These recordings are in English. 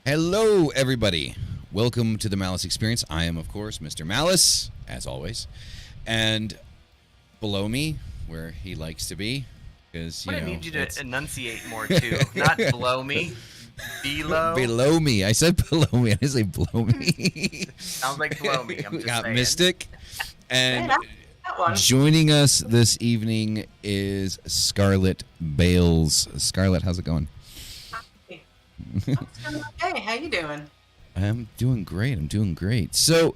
Hello, everybody. Welcome to the Malice Experience. I am, of course, Mr. Malice, as always. And below me, where he likes to be, because, I'm you gonna know, need you to it's enunciate more too, not below me, below. below me. I said below me. I didn't say below me. Sounds like blow me. I'm We just got saying. Mystic. Hey, And that one. joining us this evening is Scarlett Bales. Scarlett, how's it going? Hey, I'm doing okay. How you doing? I'm doing great. I'm doing great. So,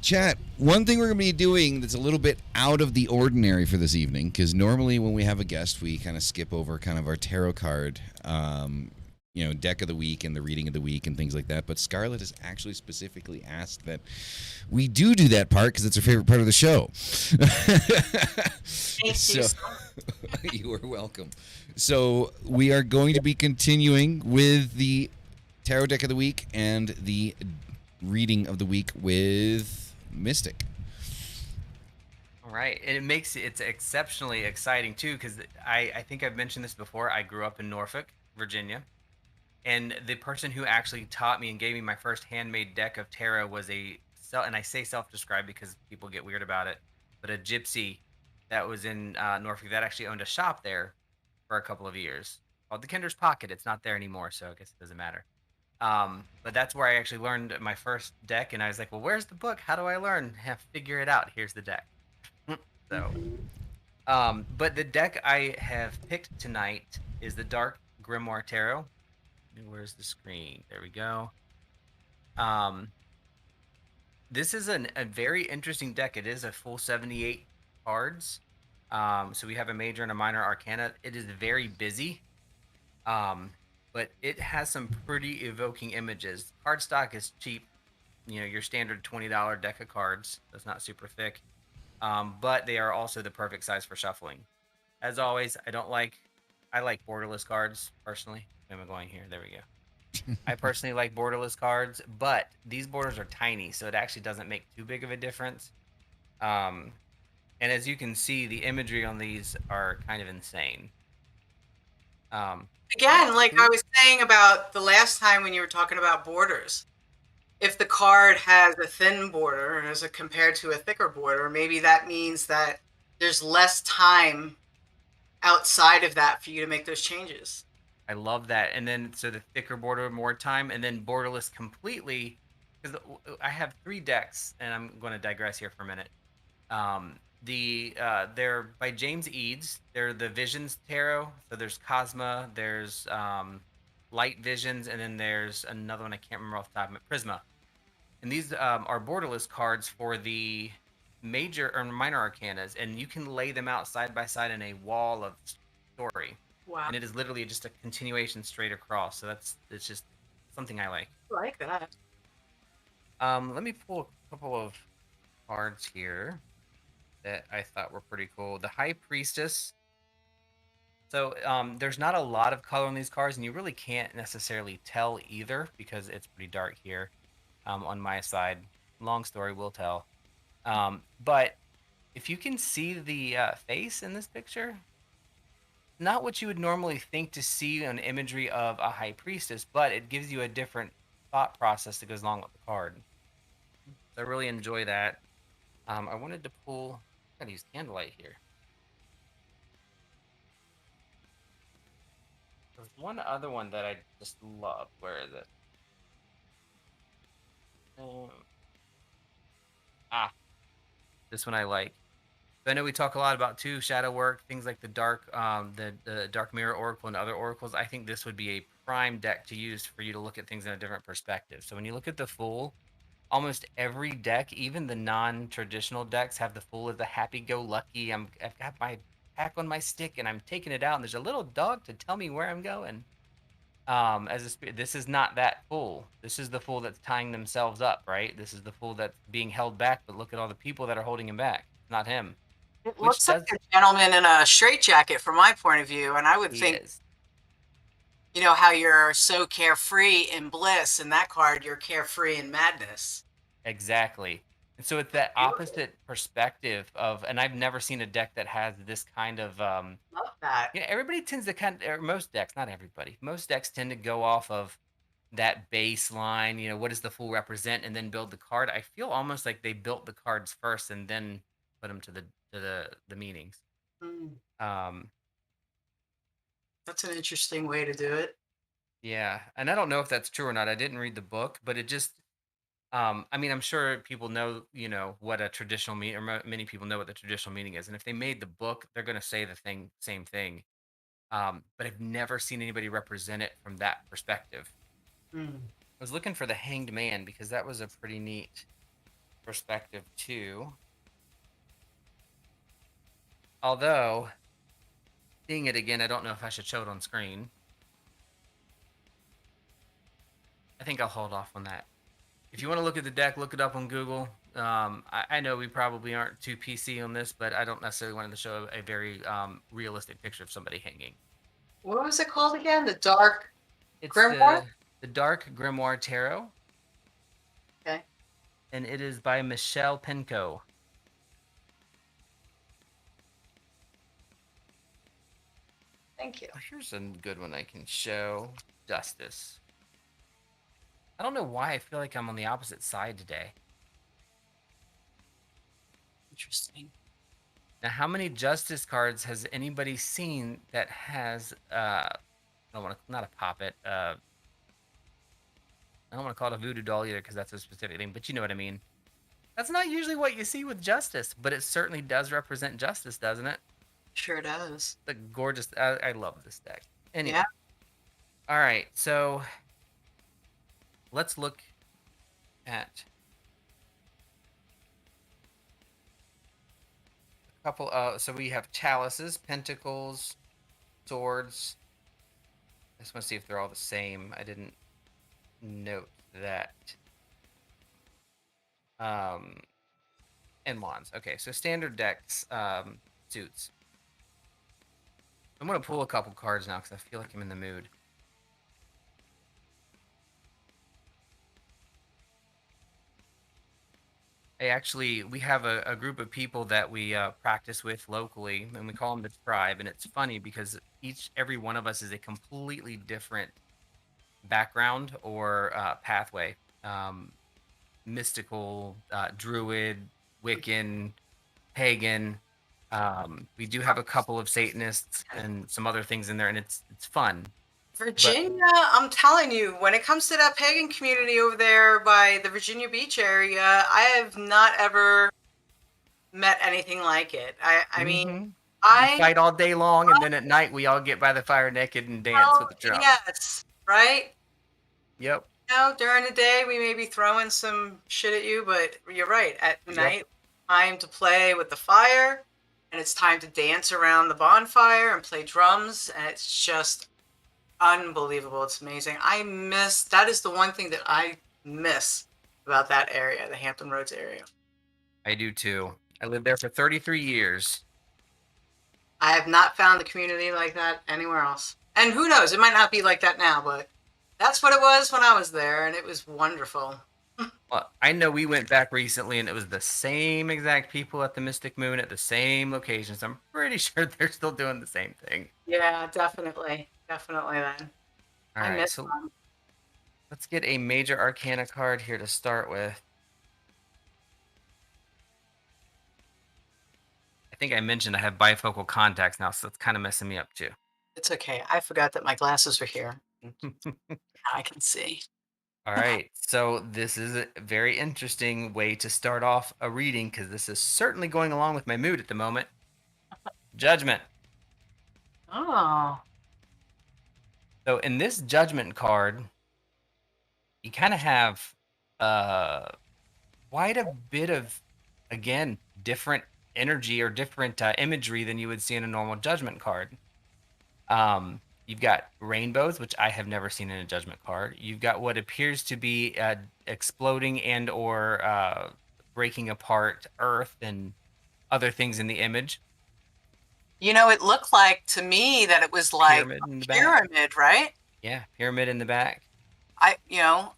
chat, one thing we're going to be doing that's a little bit out of the ordinary for this evening, because normally when we have a guest, we kind of skip over kind of our tarot card, deck of the week and the reading of the week and things like that. But Scarlett has actually specifically asked that we do that part because it's her favorite part of the show. Thank So, you. you are welcome. So, we are going to be continuing with the tarot deck of the week and the reading of the week with Mystic. All right, and it's exceptionally exciting too, because I think I've mentioned this before. I grew up in Norfolk, Virginia, and the person who actually taught me and gave me my first handmade deck of tarot was and I say self-described because people get weird about it, but a gypsy that was in Norfolk that actually owned a shop there for a couple of years called the Kinder's Pocket. It's not there anymore, so I guess it doesn't matter. But that's where I actually learned my first deck, and I was like, well, where's the book? How do I learn? Figure it out. Here's the deck. So, but the deck I have picked tonight is the Dark Grimoire Tarot. Where's the screen? There we go. This is a very interesting deck. It is a full 78 cards. So we have a major and a minor arcana. It is very busy. But it has some pretty evoking images. Cardstock is cheap, your standard $20 deck of cards. That's not super thick, but they are also the perfect size for shuffling. As always, I like borderless cards personally. Where am I going here? There we go. I personally like borderless cards, but these borders are tiny, so it actually doesn't make too big of a difference. And as you can see, the imagery on these are kind of insane. Again, like I was saying about the last time when you were talking about borders, if the card has a thin border as compared to a thicker border, maybe that means that there's less time outside of that for you to make those changes. I love that. And then so the thicker border, more time, and then borderless completely. Because I have 3 decks, and I'm going to digress here for a minute. They're by James Eads. They're the Visions Tarot. So there's Cosma, there's Light Visions, and then there's another one I can't remember off the top of it, Prisma. And these are borderless cards for the major or minor arcanas, and you can lay them out side by side in a wall of story. Wow. And it is literally just a continuation straight across. So it's just something I like. I like that. Let me pull a couple of cards here that I thought were pretty cool. The High Priestess. So there's not a lot of color on these cards, and you really can't necessarily tell either because it's pretty dark here on my side. Long story, will tell. But if you can see the face in this picture, not what you would normally think to see an imagery of a high priestess, but it gives you a different thought process that goes along with the card. So I really enjoy that. I wanted to pull. I gotta use candlelight here. There's one other one that I just love. Where is it? This one I like. I know we talk a lot about too shadow work, things like the dark mirror oracle and other oracles. I think this would be a prime deck to use for you to look at things in a different perspective. So when you look at the Fool, almost every deck, even the non-traditional decks, have the Fool as the happy-go-lucky. I've got my pack on my stick and I'm taking it out, and there's a little dog to tell me where I'm going. This is not that Fool. This is the Fool that's tying themselves up, right? This is the Fool that's being held back, but look at all the people that are holding him back. Not him. It looks like a gentleman in a straitjacket from my point of view, and I would think, how you're so carefree in bliss, in that card you're carefree in madness. Exactly. And so it's that opposite perspective of, and I've never seen a deck that has this kind of Love that. everybody tends to or most decks, not everybody, most decks tend to go off of that baseline, what does the fool represent, and then build the card. I feel almost like they built the cards first and then put them to the meanings. Mm, Um, that's an interesting way to do it. yeah, and I don't know if that's true or not. I didn't read the book, but it just I mean, I'm sure people know, what a traditional meaning, or many people know what the traditional meaning is. And if they made the book, they're going to say same thing. But I've never seen anybody represent it from that perspective. Mm. I was looking for the Hanged Man because that was a pretty neat perspective too. Although, seeing it again, I don't know if I should show it on screen. I think I'll hold off on that. If you want to look at the deck, look it up on Google. I know we probably aren't too PC on this, but I don't necessarily want to show a very realistic picture of somebody hanging. What was it called again? The Dark It's Grimoire? the Dark Grimoire Tarot, Okay. and it is by Michelle Penco. Thank you. Here's a good one I can show. Justice. I don't know why I feel like I'm on the opposite side today. Interesting. Now, how many Justice cards has anybody seen that has I don't want to, not a poppet, I don't want to call it a voodoo doll either because that's a specific thing, but you know what I mean. That's not usually what you see with Justice, but it certainly does represent justice, doesn't it? Sure does. The gorgeous, I love this deck. Anyway. Yeah. All right, so let's look at a couple. So we have chalices, pentacles, swords. I just want to see if they're all the same. I didn't note that. And wands. Okay, so standard decks, suits. I'm gonna pull a couple cards now because I feel like I'm in the mood. We have a group of people that we practice with locally, and we call them the tribe. And it's funny because every one of us is a completely different background or pathway. Mystical, druid, Wiccan, pagan. We do have a couple of Satanists and some other things in there, and it's fun. Virginia, I'm telling you, when it comes to that pagan community over there by the Virginia Beach area, I have not ever met anything like it. I mean, we fight all day long, and then at night we all get by the fire naked and dance with the drum. Yes, right? Yep. During the day we may be throwing some shit at you, but you're right. At night, time to play with the fire, and it's time to dance around the bonfire and play drums, and it's just unbelievable. It's amazing. That is the one thing that I miss about that area, the Hampton Roads area. I do too. I lived there for 33 years. I have not found the community like that anywhere else. And who knows, it might not be like that now, but that's what it was when I was there, and it was wonderful. Well, I know we went back recently, and it was the same exact people at the Mystic Moon at the same locations. I'm pretty sure they're still doing the same thing. Yeah, definitely. Definitely then. All right, so let's get a major arcana card here to start with. I think I mentioned I have bifocal contacts now, so it's kind of messing me up too. It's okay. I forgot that my glasses were here. I can see. All right, so this is a very interesting way to start off a reading because this is certainly going along with my mood at the moment. Judgment. Oh. So in this Judgment card, you kind of have quite a bit of, again, different energy or different imagery than you would see in a normal Judgment card. You've got rainbows, which I have never seen in a Judgment card. You've got what appears to be exploding and or breaking apart Earth and other things in the image. It looked like to me that it was like a pyramid, right? Yeah, pyramid in the back. I don't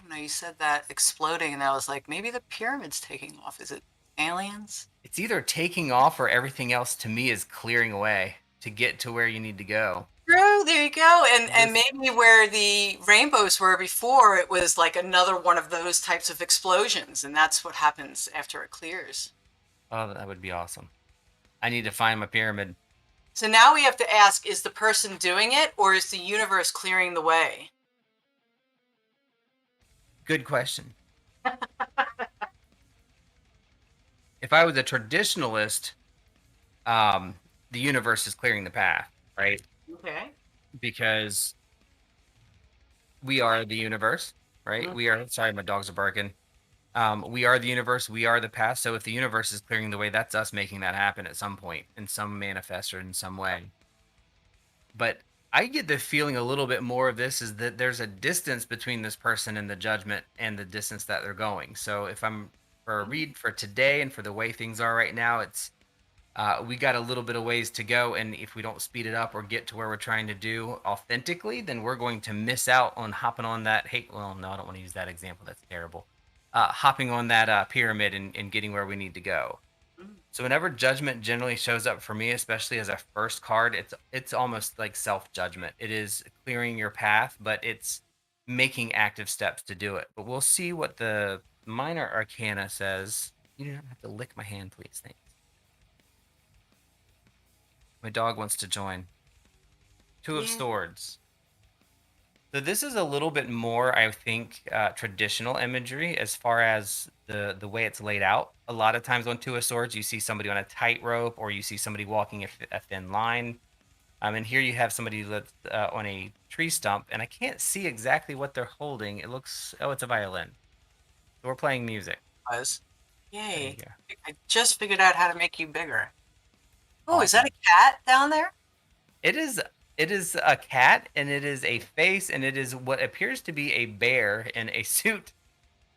know, you said that exploding, and I was like, maybe the pyramid's taking off. Is it aliens? It's either taking off or everything else to me is clearing away to get to where you need to go. True, there you go. And This- maybe where the rainbows were before, it was like another one of those types of explosions, and that's what happens after it clears. Oh, that would be awesome. I need to find my pyramid. So now we have to ask, is the person doing it, or is the universe clearing the way? Good question. If I was a traditionalist, the universe is clearing the path, right? Okay. Because we are the universe, right? We are, sorry, my dogs are barking. We are the universe, we are the past. So if the universe is clearing the way, that's us making that happen at some point in some manifest or in some way. But I get the feeling a little bit more of this is that there's a distance between this person and the judgment and the distance that they're going. So if I'm for a read for today and for the way things are right now, it's we got a little bit of ways to go, and if we don't speed it up or get to where we're trying to do authentically, then we're going to miss out on hopping on that well, no, I don't want to use that example, that's terrible. Hopping on that pyramid and getting where we need to go. So whenever judgment generally shows up for me, especially as a first card, it's almost like self-judgment. It is clearing your path, but it's making active steps to do it. But we'll see what the minor arcana says. You don't have to lick my hand, please. Thanks. My dog wants to join. Two of Swords. So this is a little bit more, I think, traditional imagery as far as the way it's laid out. A lot of times on Two of Swords, you see somebody on a tightrope or you see somebody walking a thin line. And here you have somebody that's on a tree stump, and I can't see exactly what they're holding. It looks, oh, it's a violin. So we're playing music. Yay. Go. I just figured out how to make you bigger. Oh, is that Awesome. a cat down there? It is a cat, and it is a face, and it is what appears to be a bear in a suit.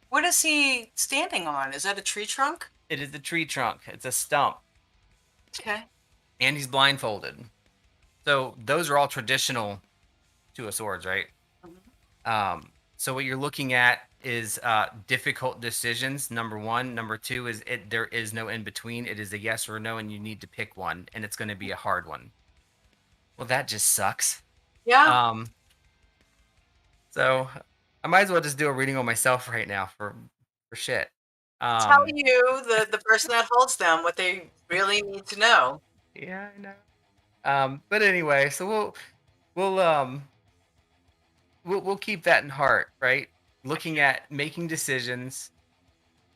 What is he standing on? Is that a tree trunk? It is a tree trunk. It's a stump. Okay. And he's blindfolded. So those are all traditional Two of Swords, right? So what you're looking at is difficult decisions. Number one. Number two is there is no in between. It is a yes or a no, and you need to pick one, and it's going to be a hard one. Well, that just sucks. Yeah. So I might as well just do a reading on myself right now for shit. Tell you, the person that holds them, what they really need to know. Yeah, I know. But anyway, so we'll keep that in heart, right? Looking at making decisions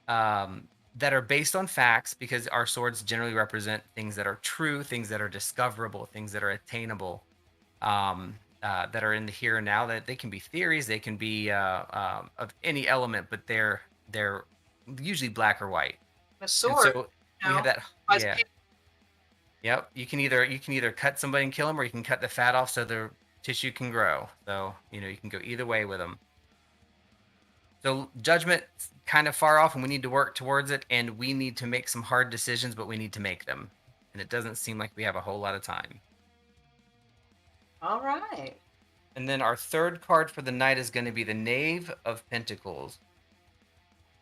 that are based on facts, because our swords generally represent things that are true, things that are discoverable, things that are attainable, that are in the here and now. That they can be theories, they can be of any element, but they're usually black or white. A sword. So we have that. Yeah. Yep. You can either cut somebody and kill them, or you can cut the fat off so the tissue can grow. So you can go either way with them. So judgment kind of far off, and we need to work towards it, and we need to make some hard decisions, but we need to make them. And it doesn't seem like we have a whole lot of time. All right. And then our third card for the night is going to be the Knave of Pentacles.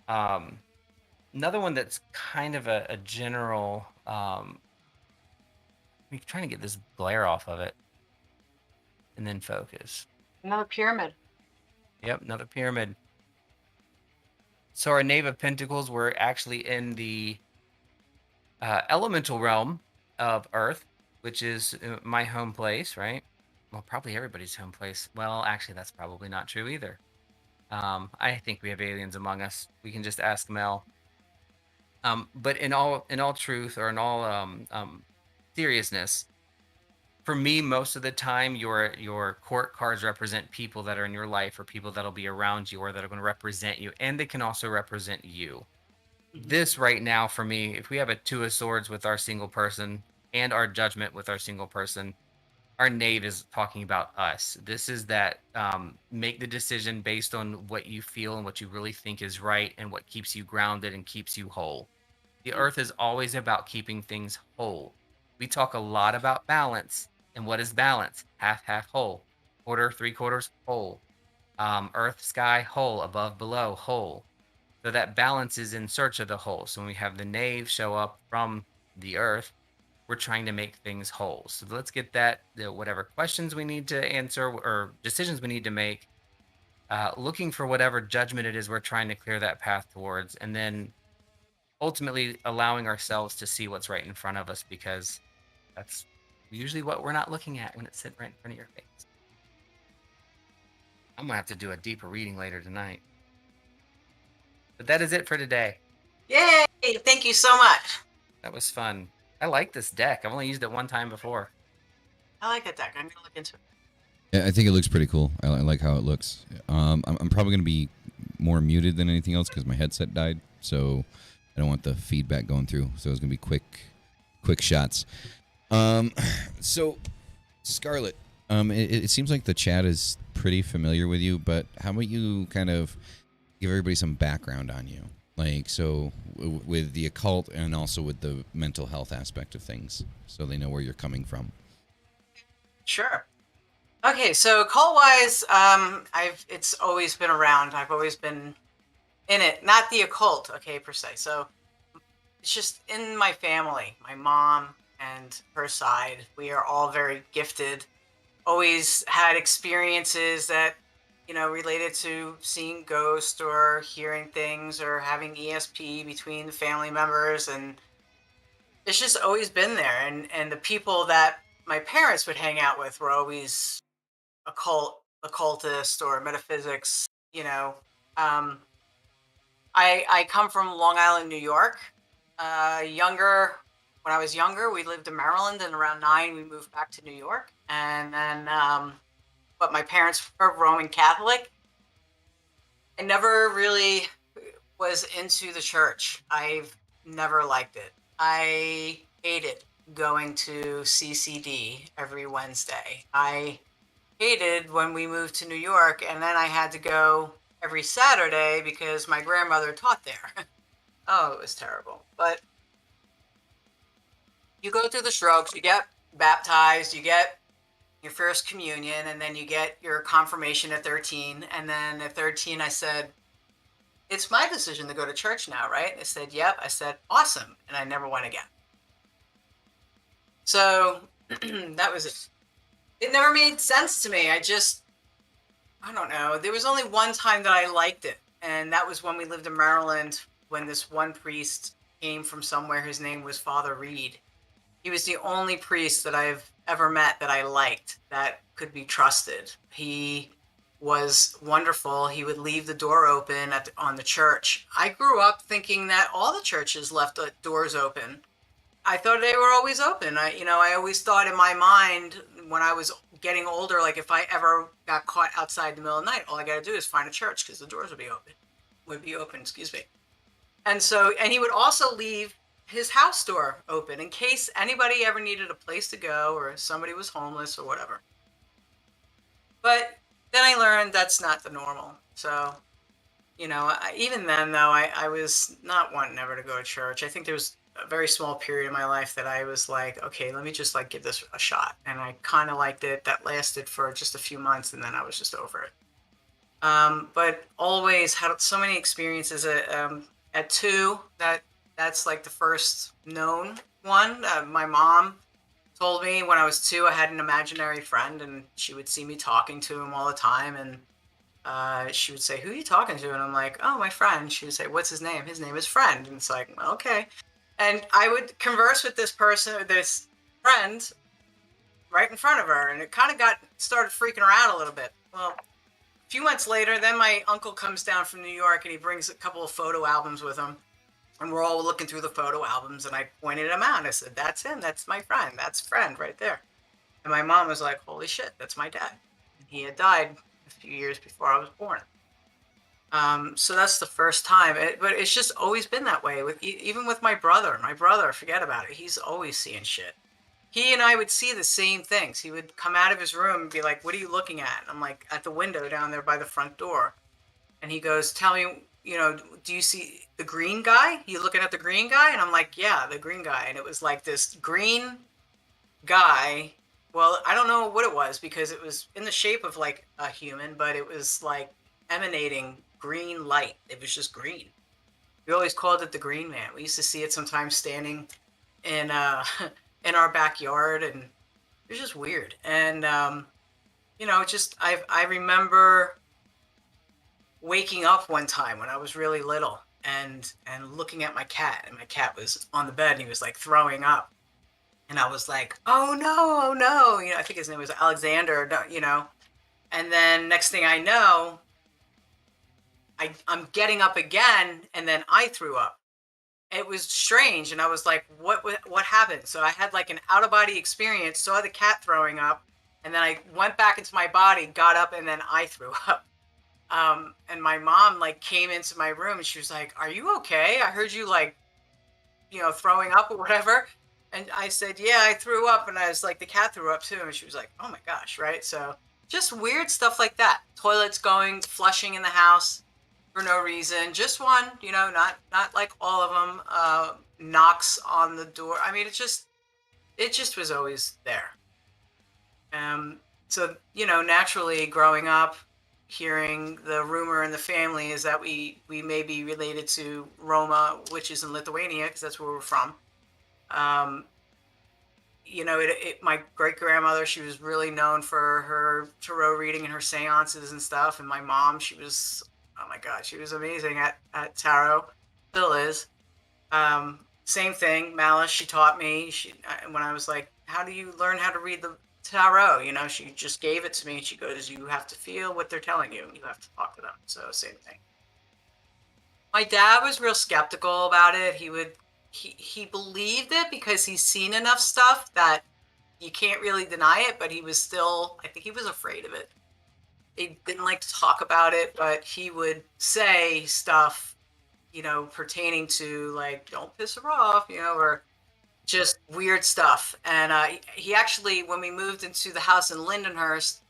Another one that's kind of a general. I'm trying to get this glare off of it, and then focus. Another pyramid. Yep, another pyramid. So our Knave of Pentacles, we're actually in the elemental realm of Earth, which is my home place, right? Well, probably everybody's home place. Well, actually, that's probably not true either. I think we have aliens among us. We can just ask Mel. But in all truth, or in all seriousness, for me, most of the time, your court cards represent people that are in your life, or people that'll be around you, or that are going to represent you, and they can also represent you. This right now, for me, if we have a Two of Swords with our single person and our Judgment with our single person, our Knave is talking about us. This is that make the decision based on what you feel and what you really think is right, and what keeps you grounded and keeps you whole. The Earth is always about keeping things whole. We talk a lot about balance. And what is balance? Half, half, whole. Quarter, 3/4, whole. Earth, sky, whole. Above, below, whole. So that balance is in search of the whole. So when we have the Knave show up from the Earth, we're trying to make things whole. So let's get that, whatever questions we need to answer or decisions we need to make, looking for whatever judgment it is we're trying to clear that path towards, and then ultimately allowing ourselves to see what's right in front of us, because that's usually what we're not looking at when it's sitting right in front of your face. I'm gonna have to do a deeper reading later tonight. But that is it for today. Yay! Thank you so much. That was fun. I like this deck. I've only used it one time before. I like that deck. I'm gonna look into it. Yeah, I think it looks pretty cool. I like how it looks. I'm probably going to be more muted than anything else because my headset died, so I don't want the feedback going through. So it's going to be quick shots. So, Scarlett, it seems like the chat is pretty familiar with you, but how about you kind of give everybody some background on you? Like, so with the occult and also with the mental health aspect of things, so they know where you're coming from. Sure. Okay, so cult-wise, it's always been around. I've always been in it. Not the occult, okay, per se. So it's just in my family. My mom and her side, we are all very gifted. Always had experiences that, related to seeing ghosts or hearing things or having ESP between the family members, and it's just always been there. And the people that my parents would hang out with were always occultist or metaphysics. I come from Long Island, New York. When I was younger, we lived in Maryland, and around 9 we moved back to New York. And then but my parents were Roman Catholic. I never really was into the church. I've never liked it. I hated going to CCD every Wednesday. I hated when we moved to New York, and then I had to go every Saturday because my grandmother taught there. Oh, it was terrible. But you go through the strokes, you get baptized, you get your first communion, and then you get your confirmation at 13. And then at 13, I said, it's my decision to go to church now, right? They said, yep. I said, awesome. And I never went again. So that was it. It never made sense to me. I don't know. There was only one time that I liked it. And that was when we lived in Maryland, when this one priest came from somewhere. His name was Father Reed. He was the only priest that I've ever met that I liked, that could be trusted. He was wonderful. He would leave the door open on the church. I grew up thinking that all the churches left the doors open. I thought they were always open. I always thought in my mind when I was getting older, like if I ever got caught outside in the middle of the night, all I got to do is find a church because the doors would be open. Excuse me. And he would also leave his house door open in case anybody ever needed a place to go or somebody was homeless or whatever. But then I learned that's not the normal. So, even then though, I was not wanting ever to go to church. I think there was a very small period in my life that I was like, okay, let me just give this a shot. And I kind of liked it. That lasted for just a few months, and then I was just over it. But always had so many experiences at 2. That's like the first known one. My mom told me when I was 2, I had an imaginary friend, and she would see me talking to him all the time. And she would say, who are you talking to? And I'm like, oh, my friend. She would say, what's his name? His name is Friend. And it's like, okay. And I would converse with this friend right in front of her. And it kind of started freaking her out a little bit. Well, a few months later, then my uncle comes down from New York, and he brings a couple of photo albums with him. And we're all looking through the photo albums, and I pointed him out. I said, that's him. That's my friend. That's Friend right there. And my mom was like, holy shit, that's my dad. And he had died a few years before I was born. So that's the first time. But it's just always been that way. Even with my brother. My brother, forget about it. He's always seeing shit. He and I would see the same things. He would come out of his room and be like, what are you looking at? And I'm like, at the window down there by the front door. And he goes, tell me, do you see the green guy? You looking at the green guy? And I'm like, yeah, the green guy. And it was like this green guy. Well, I don't know what it was because it was in the shape of like a human, but it was like emanating green light. It was just green. We always called it the Green Man. We used to see it sometimes standing in in our backyard, and it was just weird. And just I remember waking up one time when I was really little and looking at my cat, and my cat was on the bed and he was like throwing up, and I was like, oh no, oh no, I think his name was Alexander, and then next thing I know, I'm getting up again, and then I threw up. It was strange, and I was like, what happened? So I had like an out of body experience, saw the cat throwing up, and then I went back into my body, got up, and then I threw up. And my mom like came into my room and she was like, are you okay? I heard you like, throwing up or whatever. And I said, yeah, I threw up. And I was like, the cat threw up too. And she was like, oh my gosh. Right. So just weird stuff like that. Toilets going, flushing in the house for no reason. Just one, not like all of them, knocks on the door. I mean, it just was always there. So, naturally growing up, hearing the rumor in the family is that we may be related to Roma, which is in Lithuania, because that's where we're from. My great grandmother, she was really known for her tarot reading and her seances and stuff. And my mom, she was, oh my God, she was amazing at tarot, still is. Same thing, Malice, she taught me. When I was like, how do you learn how to read the tarot? She just gave it to me. She goes, you have to feel what they're telling you. You have to talk to them. So same thing. My dad was real skeptical about it. He believed it because he's seen enough stuff that you can't really deny it, but he was still, I think he was afraid of it. He didn't like to talk about it, but he would say stuff, pertaining to like, don't piss her off, or just weird stuff. And he actually, when we moved into the house in Lindenhurst,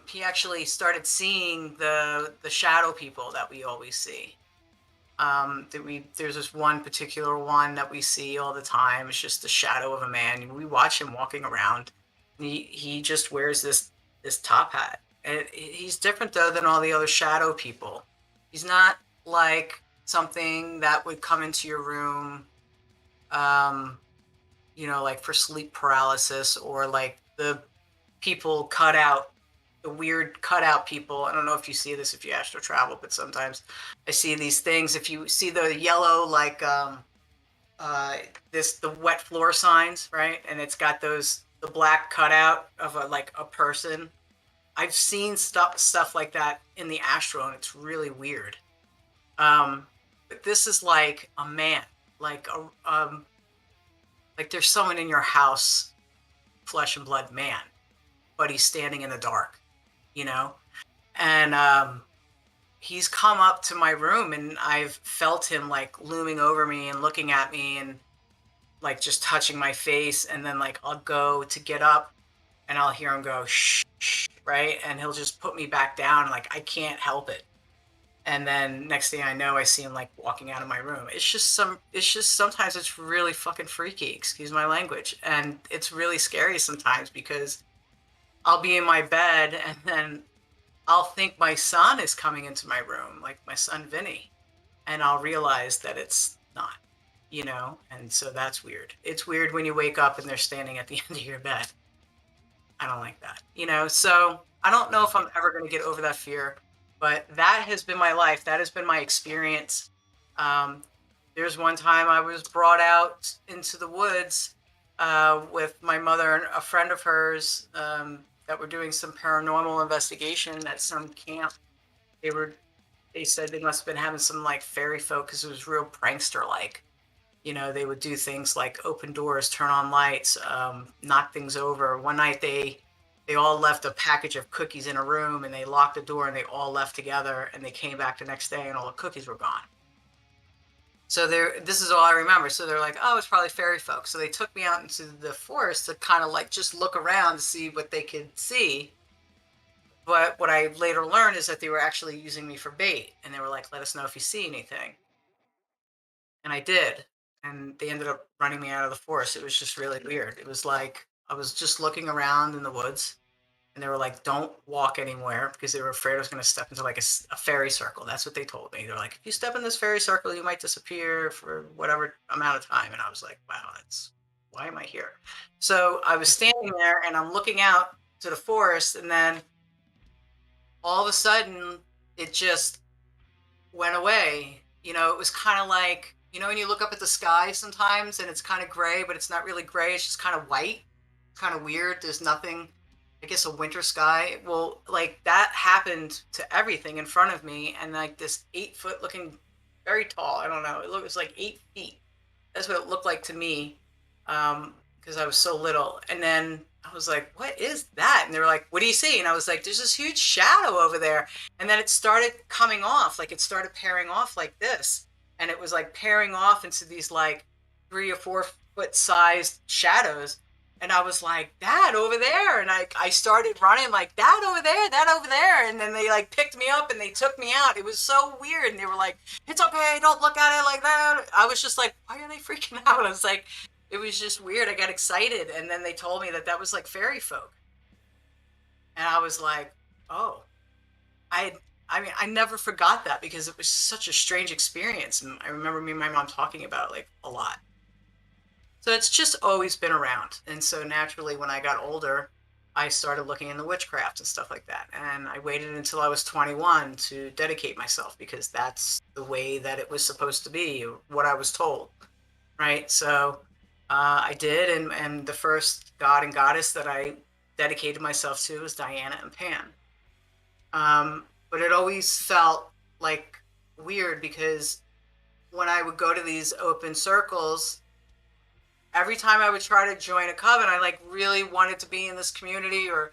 he actually started seeing the shadow people that we always see. There's this one particular one that we see all the time. It's just the shadow of a man. We watch him walking around. And he just wears this top hat. And he's different though than all the other shadow people. He's not like something that would come into your room, like for sleep paralysis, or like the people cut out, the weird cutout people. I don't know if you see this if you astral travel, but sometimes I see these things. If you see the yellow, like the wet floor signs, right? And it's got the black cutout of a person. I've seen stuff like that in the astral, and it's really weird. But this is like a man, like like there's someone in your house, flesh and blood man, but he's standing in the dark, and he's come up to my room, and I've felt him like looming over me and looking at me and like just touching my face. And then like I'll go to get up and I'll hear him go, shh, shh, right? And he'll just put me back down. Like I can't help it. And then next thing I know, I see him like walking out of my room. It's just sometimes it's really fucking freaky, excuse my language. And it's really scary sometimes because I'll be in my bed and then I'll think my son is coming into my room, like my son Vinny, and I'll realize that it's not, and so that's weird. It's weird when you wake up and they're standing at the end of your bed. I don't like that, so I don't know if I'm ever going to get over that fear, but that has been my life. That has been my experience. There's one time I was brought out into the woods with my mother and a friend of hers that were doing some paranormal investigation at some camp. They said they must have been having some like fairy folk, because it was real prankster like. They would do things like open doors, turn on lights, knock things over. One night they all left a package of cookies in a room, and they locked the door, and they all left together, and they came back the next day and all the cookies were gone. So this is all I remember. So they're like, oh, it's probably fairy folk. So they took me out into the forest to kind of like just look around to see what they could see. But what I later learned is that they were actually using me for bait. And they were like, let us know if you see anything. And I did. And they ended up running me out of the forest. It was just really weird. It was like I was just looking around in the woods. And they were like, don't walk anywhere, because they were afraid I was going to step into like a fairy circle. That's what they told me. They're like, if you step in this fairy circle, you might disappear for whatever amount of time. And I was like, wow, that's why am I here? So I was standing there and I'm looking out to the forest, and then all of a sudden it just went away. It was kind of like, when you look up at the sky sometimes and it's kind of gray, but it's not really gray. It's just kind of white. It's kind of weird. There's nothing, I guess, a winter sky. Well, like that happened to everything in front of me. And like this 8 foot looking, very tall, I don't know. It was like 8 feet. That's what it looked like to me. Because I was so little. And then I was like, what is that? And they were like, what do you see? And I was like, there's this huge shadow over there. And then it started coming off, like it started pairing off like this. And it was like pairing off into these like 3 or 4 foot sized shadows. And I was like, that over there. And I started running like that over there, that over there. And then they like picked me up and they took me out. It was so weird. And they were like, it's okay, don't look at it like that. I was just like, why are they freaking out? I was like, it was just weird. I got excited. And then they told me that that was like fairy folk. And I was like, oh, I mean, I never forgot that because it was such a strange experience. And I remember me and my mom talking about it like a lot. So it's just always been around. And so naturally, when I got older, I started looking into witchcraft and stuff like that. And I waited until I was 21 to dedicate myself because that's the way that it was supposed to be, what I was told. Right. So I did. And the first god and goddess that I dedicated myself to was Diana and Pan. But it always felt like weird because when I would go to these open circles, every time I would try to join a coven, I like really wanted to be in this community, or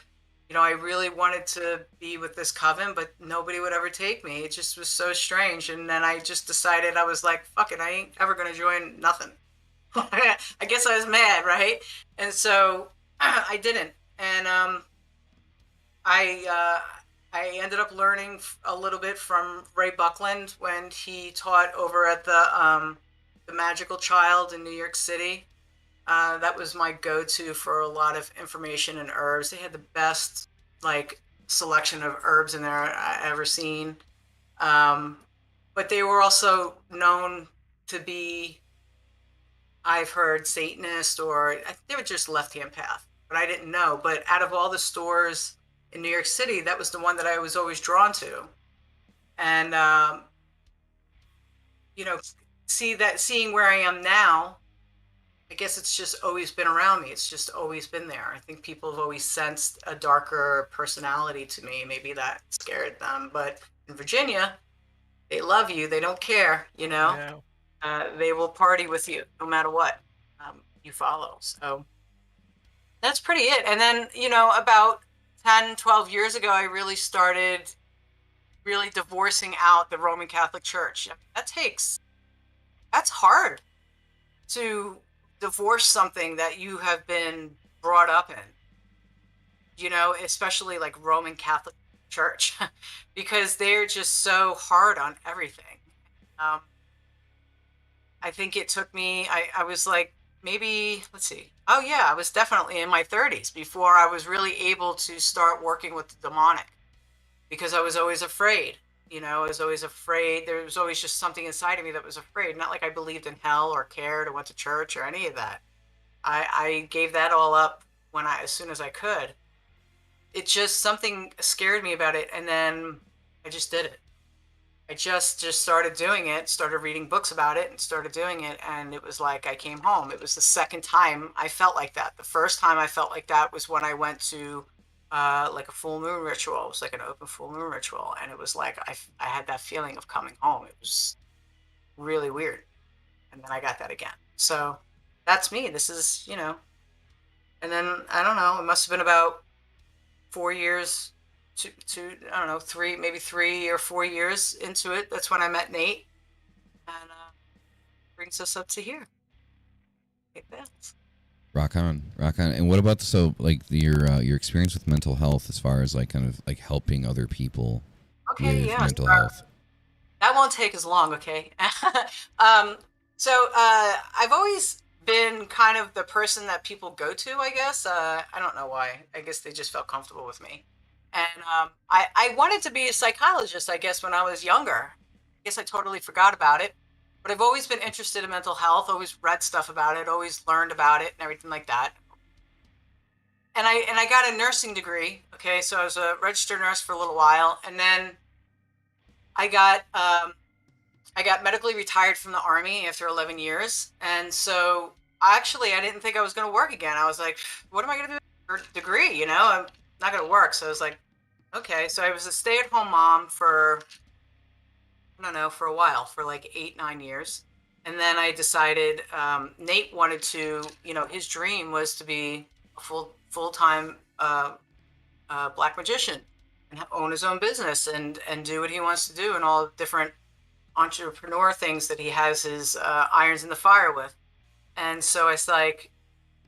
I really wanted to be with this coven, but nobody would ever take me. It just was so strange. And then I just decided, I was like, fuck it, I ain't ever gonna join nothing. I guess I was mad, right? And so I didn't. And I ended up learning a little bit from Ray Buckland when he taught over at the Magical Child in New York City. That was my go-to for a lot of information and herbs. They had the best like selection of herbs in there I ever seen. But they were also known to be, I've heard, Satanist, or they were just left-hand path, but I didn't know. But out of all the stores in New York City, that was the one that I was always drawn to. And seeing where I am now, I guess it's just always been around me. It's just always been there. I think people have always sensed a darker personality to me. Maybe that scared them. But in Virginia, they love you. They don't care, Yeah. They will party with you no matter what you follow. So that's pretty it. And then, about 10, 12 years ago, I really started really divorcing out the Roman Catholic Church. That's hard to divorce something that you have been brought up in, especially like Roman Catholic Church, because they're just so hard on everything. I think it took me, I was like, maybe, let's see. Oh yeah, I was definitely in my 30s before I was really able to start working with the demonic, because I was always afraid. I was always afraid. There was always just something inside of me that was afraid. Not like I believed in hell or cared or went to church or any of that. I gave that all up as soon as I could. It just, something scared me about it, and then I just did it. I just started doing it, started reading books about it, and started doing it, and it was like I came home. It was the second time I felt like that. The first time I felt like that was when I went to like a full moon ritual. It was like an open full moon ritual, and it was like I had that feeling of coming home. It was really weird, and then I got that again. So that's me. This is, and then I don't know. It must have been about 4 years. I don't know, 3 or 4 years into it. That's when I met Nate, and brings us up to here. Like that. Rock on. And what about your experience with mental health, as far as like kind of like helping other people with mental health? That won't take as long, okay? So I've always been kind of the person that people go to, I guess. I don't know why. I guess they just felt comfortable with me. And I wanted to be a psychologist, I guess, when I was younger. I guess I totally forgot about it. But I've always been interested in mental health, always read stuff about it, always learned about it and everything like that. And I got a nursing degree. Okay, so I was a registered nurse for a little while, and then I got I got medically retired from the Army after 11 years. And so actually, I didn't think I was going to work again. I was like, what am I going to do for a degree? You know, I'm not going to work. So I was like, okay. So I was a stay-at-home mom for, I don't know, for a while, for like 8, 9 years. And then I decided Nate wanted to, you know, his dream was to be a full-time black magician and own his own business and do what he wants to do and all different entrepreneur things that he has his irons in the fire with. And so I was like,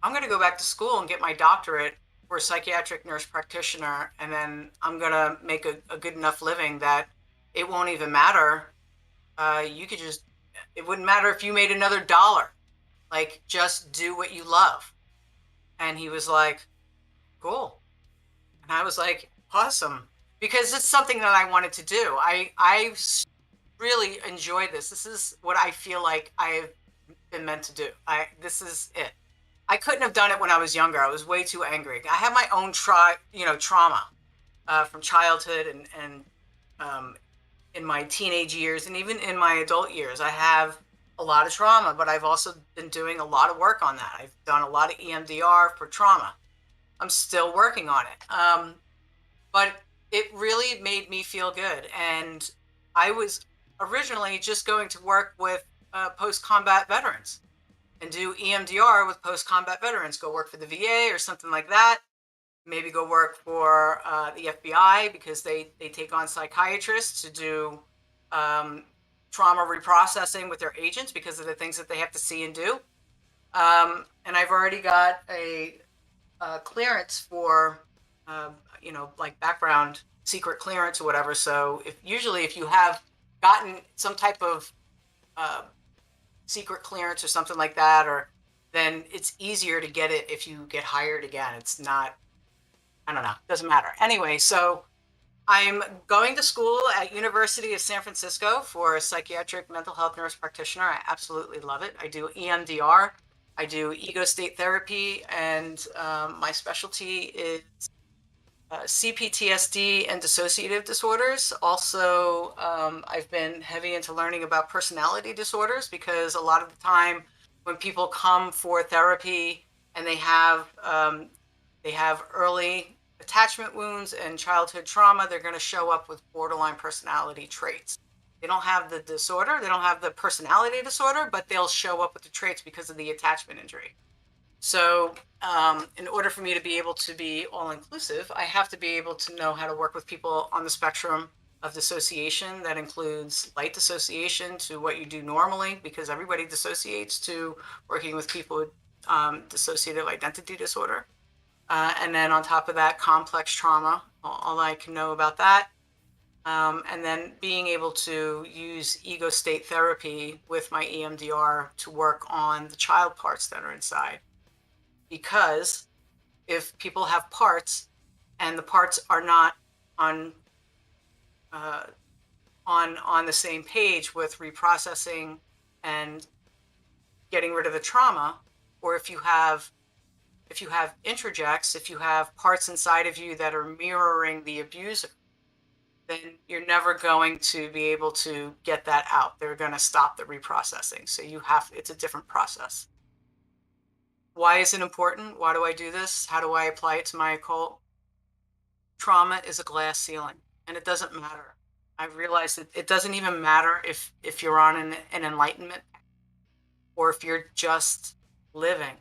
I'm going to go back to school and get my doctorate for a psychiatric nurse practitioner. And then I'm going to make a good enough living that it won't even matter. It wouldn't matter if you made another dollar. Like, just do what you love. And he was like, cool. And I was like, awesome. Because it's something that I wanted to do. I really enjoy this. This is what I feel like I've been meant to do. This is it. I couldn't have done it when I was younger. I was way too angry. I have my own trauma from childhood and in my teenage years and even in my adult years. I have a lot of trauma, but I've also been doing a lot of work on that. I've done a lot of EMDR for trauma. I'm still working on it. But it really made me feel good. And I was originally just going to work with post-combat veterans and do EMDR with post-combat veterans, go work for the VA or something like that. Maybe go work for the FBI because they take on psychiatrists to do trauma reprocessing with their agents because of the things that they have to see and do. And I've already got a clearance for, like background secret clearance or whatever. So if you have gotten some type of secret clearance or something like that, or then it's easier to get it if you get hired again. It's not, I don't know, doesn't matter. Anyway, so I'm going to school at University of San Francisco for a psychiatric mental health nurse practitioner. I absolutely love it. I do EMDR, I do ego state therapy, and my specialty is CPTSD and dissociative disorders. Also, I've been heavy into learning about personality disorders because a lot of the time when people come for therapy and they have early attachment wounds and childhood trauma, they're going to show up with borderline personality traits. They don't have the disorder, they don't have the personality disorder, but they'll show up with the traits because of the attachment injury. So in order for me to be able to be all-inclusive, I have to be able to know how to work with people on the spectrum of dissociation. That includes light dissociation to what you do normally, because everybody dissociates, to working with people with dissociative identity disorder. And then on top of that, complex trauma, all I can know about that. And then being able to use ego state therapy with my EMDR to work on the child parts that are inside. Because if people have parts and the parts are not on the same page with reprocessing and getting rid of the trauma, or if you have introjects, if you have parts inside of you that are mirroring the abuser, then you're never going to be able to get that out. They're going to stop the reprocessing. So it's a different process. Why is it important? Why do I do this? How do I apply it to my occult? Trauma is a glass ceiling, and it doesn't matter. I've realized that it doesn't even matter if you're on an enlightenment or if you're just living.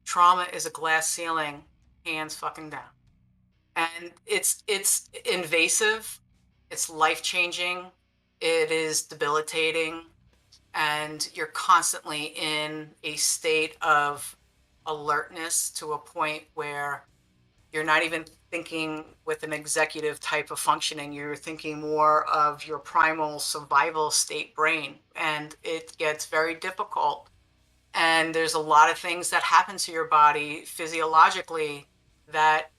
Trauma is a glass ceiling, hands fucking down. And it's invasive, it's life-changing, it is debilitating, and you're constantly in a state of alertness to a point where you're not even thinking with an executive type of functioning. You're thinking more of your primal survival state brain, and it gets very difficult. And there's a lot of things that happen to your body physiologically that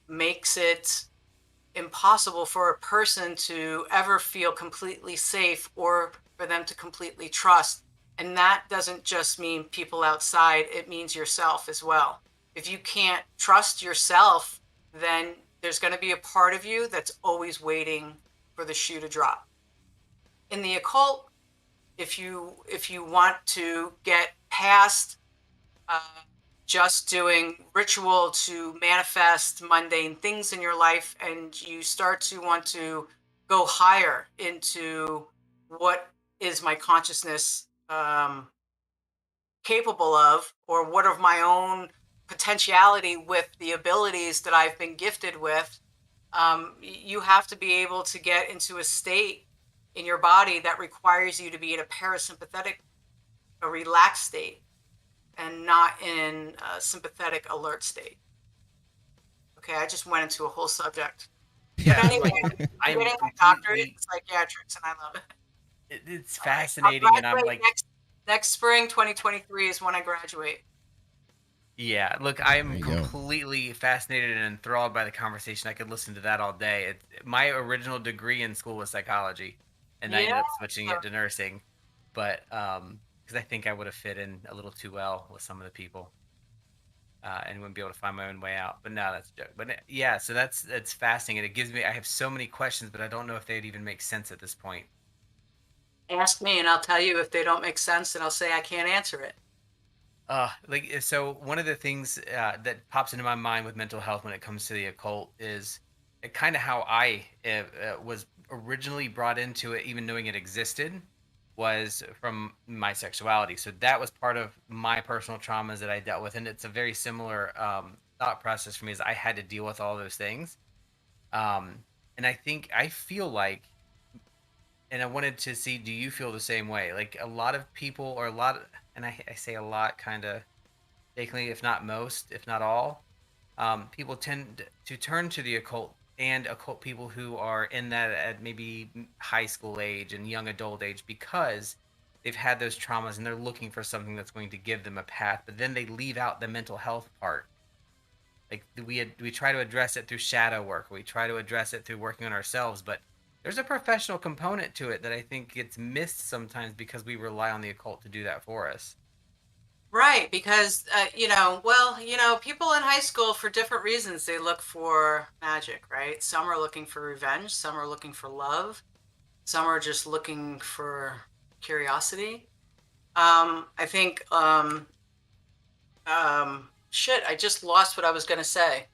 makes it impossible for a person to ever feel completely safe or for them to completely trust. And that doesn't just mean people outside, it means yourself as well. If you can't trust yourself, then there's going to be a part of you that's always waiting for the shoe to drop. In the occult, if you want to get past uh, just doing ritual to manifest mundane things in your life, and you start to want to go higher into what is my consciousness capable of, or what of my own potentiality with the abilities that I've been gifted with, you have to be able to get into a state in your body that requires you to be in a parasympathetic, a relaxed state, and not in a sympathetic alert state. Okay, I just went into a whole subject. Yeah, But anyway, like, I'm I'm getting my doctorate in completely. psychiatrics, and I love it. It's All right, I'll fascinating, and I'm graduate like, next spring. 2023 is when I graduate. yeah. Look, There I'm you go. completely fascinated and enthralled by the conversation. I could listen to that all day. My original degree in school was psychology, and I ended Yeah. up switching it to nursing, but because I think I would have fit in a little too well with some of the people. And wouldn't be able to find my own way out. But no, that's a joke. But yeah, so that's fascinating. It gives me. I have so many questions, but I don't know if they'd even make sense at this point. Ask me, and I'll tell you if they don't make sense, and I'll say I can't answer it. So one of the things that pops into my mind with mental health when it comes to the occult is kind of how I was originally brought into it, even knowing it existed, was from my sexuality. So that was part of my personal traumas that I dealt with, and it's a very similar thought process for me. Is I had to deal with all those things, um, and I feel like, and I wanted to see, do you feel the same way? Like a lot of people, or a lot, and I say a lot, kind of mistakenly, if not most, if not all, people tend to turn to the occult and occult people who are in that at maybe high school age and young adult age because they've had those traumas and they're looking for something that's going to give them a path, but then they leave out the mental health part. Like we try to address it through shadow work, we try to address it through working on ourselves, but there's a professional component to it that I think gets missed sometimes because we rely on the occult to do that for us. Right, because people in high school for different reasons they look for magic, right? Some are looking for revenge, some are looking for love, some are just looking for curiosity. I think shit, I just lost what I was going to say.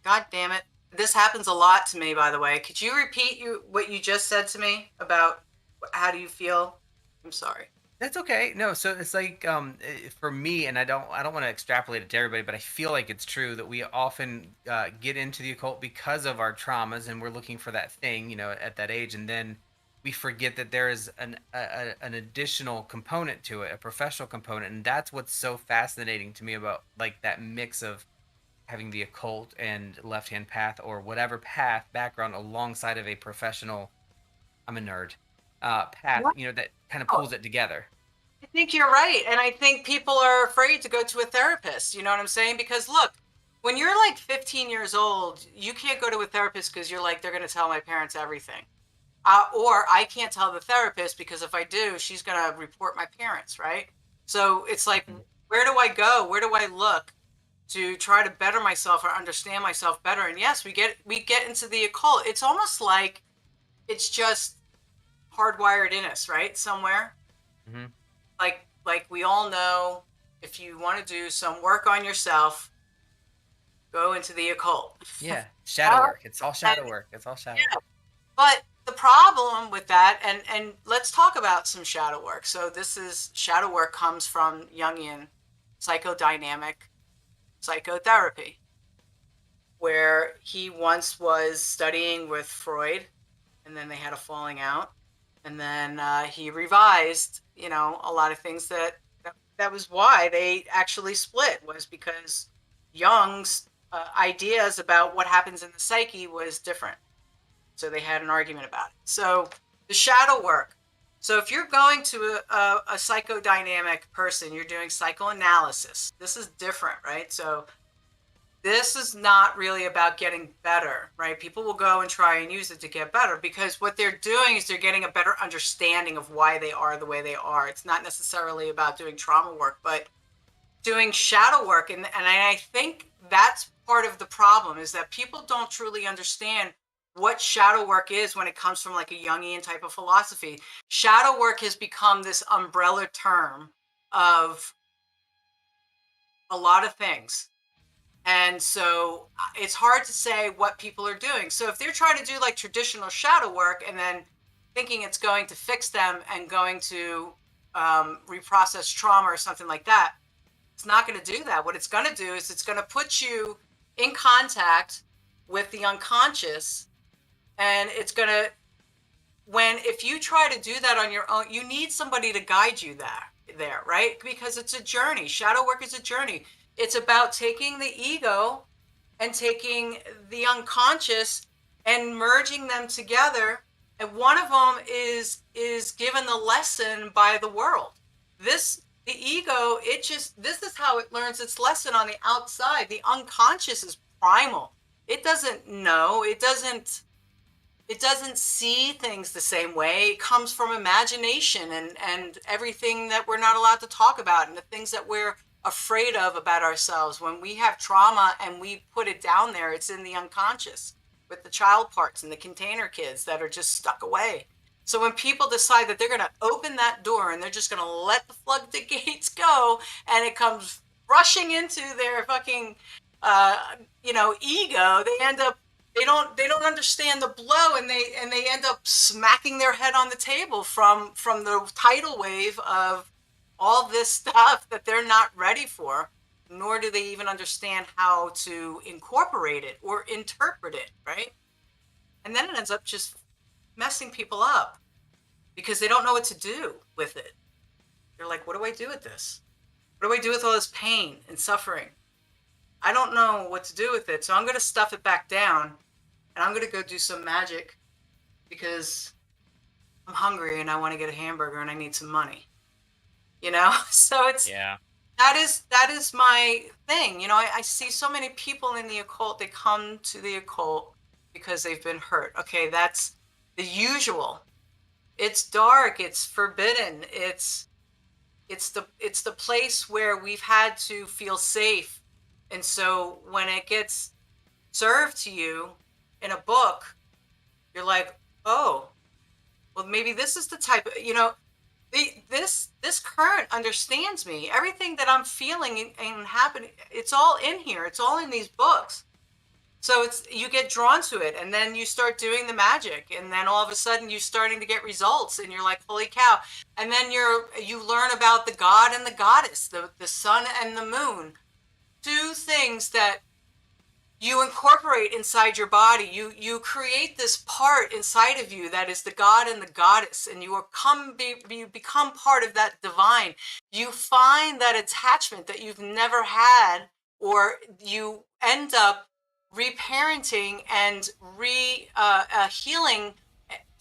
God damn it. This happens a lot to me, by the way. Could you repeat what you just said to me about how do you feel? I'm sorry. That's okay. No, so it's like for me, and I don't want to extrapolate it to everybody, but I feel like it's true that we often get into the occult because of our traumas, and we're looking for that thing, at that age, and then we forget that there is an additional component to it, a professional component, and that's what's so fascinating to me about like that mix of having the occult and left hand path or whatever path background alongside of a professional. I'm a nerd. Path, What? that kind of pulls it together. I think you're right. And I think people are afraid to go to a therapist. You know what I'm saying? Because look, when you're like 15 years old, you can't go to a therapist because you're like, they're going to tell my parents everything. Or I can't tell the therapist because if I do, she's going to report my parents, right? So it's like, Mhm. where do I go? Where do I look to try to better myself or understand myself better? And yes, we get into the occult. It's almost like it's just hardwired in us, right? Somewhere. Mhm. Like we all know, if you want to do some work on yourself, go into the occult. Yeah, shadow Uh, work. It's all and, shadow work. It's all shadow yeah, work. but the problem with that, and let's talk about some shadow work. So this is shadow work comes from Jungian psychodynamic psychotherapy, where he once was studying with Freud, and then they had a falling out, and then he revised, a lot of things that was why they actually split, was because Jung's ideas about what happens in the psyche was different. So they had an argument about it. So the shadow work. So if you're going to a psychodynamic person, you're doing psychoanalysis. This is different, right? So this is not really about getting better, right? People will go and try and use it to get better because what they're doing is they're getting a better understanding of why they are the way they are. It's not necessarily about doing trauma work, but doing shadow work. And I think that's part of the problem, is that people don't truly understand what shadow work is when it comes from like a Jungian type of philosophy. Shadow work has become this umbrella term of a lot of things. And so it's hard to say what people are doing. So if they're trying to do like traditional shadow work and then thinking it's going to fix them and going to reprocess trauma or something like that, it's not going to do that. What it's going to do is it's going to put you in contact with the unconscious. And it's going to, if you try to do that on your own, you need somebody to guide you there, right? Because it's a journey. Shadow work is a journey. It's about taking the ego and taking the unconscious and merging them together. And one of them is given the lesson by the world. The ego, this is how it learns its lesson on the outside. The unconscious is primal. It doesn't know. It doesn't see things the same way. It comes from imagination and everything that we're not allowed to talk about and the things that we're afraid of about ourselves. When we have trauma and we put it down there, it's in the unconscious with the child parts and the container kids that are just stuck away. So when people decide that they're going to open that door and they're just going to let the floodgates go and it comes rushing into their fucking, ego, they don't understand the blow and they end up smacking their head on the table from the tidal wave of all this stuff that they're not ready for, nor do they even understand how to incorporate it or interpret it, right? And then it ends up just messing people up because they don't know what to do with it. They're like, what do I do with this? What do I do with all this pain and suffering? I don't know what to do with it, so I'm going to stuff it back down and I'm going to go do some magic because I'm hungry and I want to get a hamburger and I need some money. So that is my thing. I see so many people in the occult. They come to the occult because they've been hurt. Okay, that's the usual. It's dark. It's forbidden. It's the place where we've had to feel safe. And so when it gets served to you in a book, you're like, oh, well, maybe this is the type of, this current understands me. Everything that I'm feeling and happening, it's all in here. It's all in these books. So you get drawn to it and then you start doing the magic and then all of a sudden you're starting to get results and you're like, holy cow. And then you learn about the god and the goddess, the sun and the moon, two things that you incorporate inside your body. You create this part inside of you that is the god and the goddess, and you become part of that divine. You find that attachment that you've never had, or you end up reparenting and healing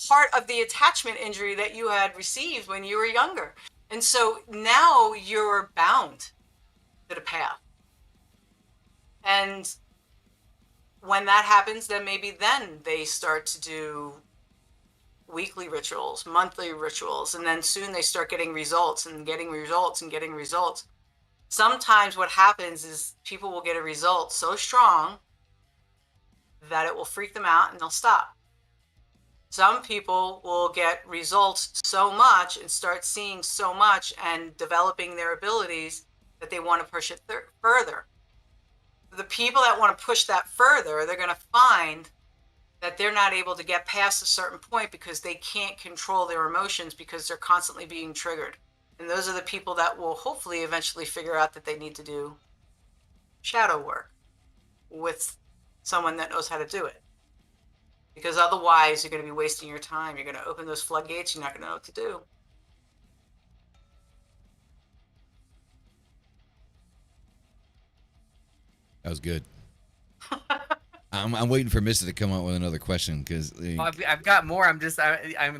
part of the attachment injury that you had received when you were younger. And so now you're bound to the path. And when that happens, then they start to do weekly rituals, monthly rituals, and then soon they start getting results and getting results and getting results. Sometimes what happens is people will get a result so strong that it will freak them out and they'll stop. Some people will get results so much and start seeing so much and developing their abilities that they want to push it further. The people that want to push that further, they're going to find that they're not able to get past a certain point because they can't control their emotions because they're constantly being triggered. And those are the people that will hopefully eventually figure out that they need to do shadow work with someone that knows how to do it. Because otherwise, you're going to be wasting your time. You're going to open those floodgates. You're not going to know what to do. That was good. I'm waiting for Mr. to come up with another question because I've got more. I'm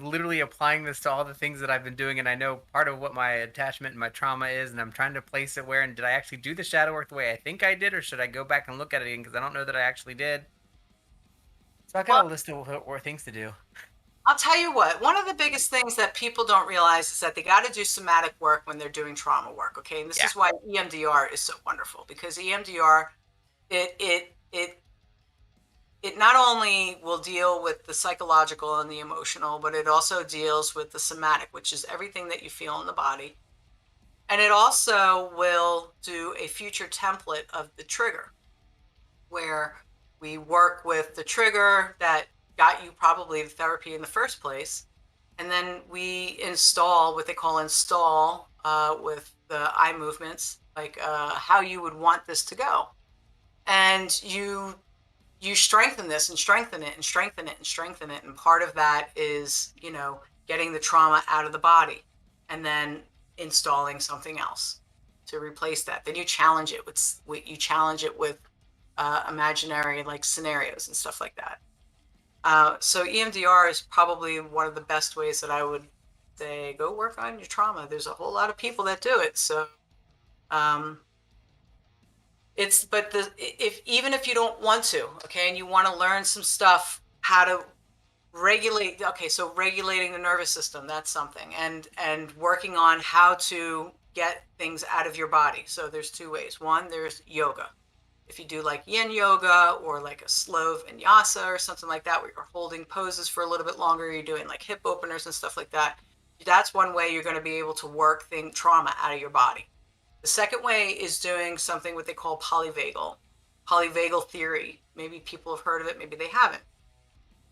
literally applying this to all the things that I've been doing, and I know part of what my attachment and my trauma is, and I'm trying to place it where. And did I actually do the shadow work the way I think I did, or should I go back and look at it again? Because I don't know that I actually did. So I got a list of things to do. I'll tell you what, one of the biggest things that people don't realize is that they got to do somatic work when they're doing trauma work. Okay. And this is why EMDR is so wonderful, because EMDR, it not only will deal with the psychological and the emotional, but it also deals with the somatic, which is everything that you feel in the body. And it also will do a future template of the trigger, where we work with the trigger that got you probably the therapy in the first place. And then we install what they call install with the eye movements, like how you would want this to go. And you strengthen this and strengthen it and strengthen it and strengthen it. And part of that is, getting the trauma out of the body and then installing something else to replace that. Then you challenge it with imaginary like scenarios and stuff like that. So EMDR is probably one of the best ways that I would say, go work on your trauma. There's a whole lot of people that do it. So, even if you don't want to, okay, and you want to learn some stuff, how to regulate. Okay. So regulating the nervous system, that's something, and working on how to get things out of your body. So there's two ways. One, there's yoga. If you do like yin yoga or like a slow vinyasa or something like that, where you're holding poses for a little bit longer, you're doing like hip openers and stuff like that. That's one way you're going to be able to work trauma out of your body. The second way is doing something what they call polyvagal theory. Maybe people have heard of it, maybe they haven't.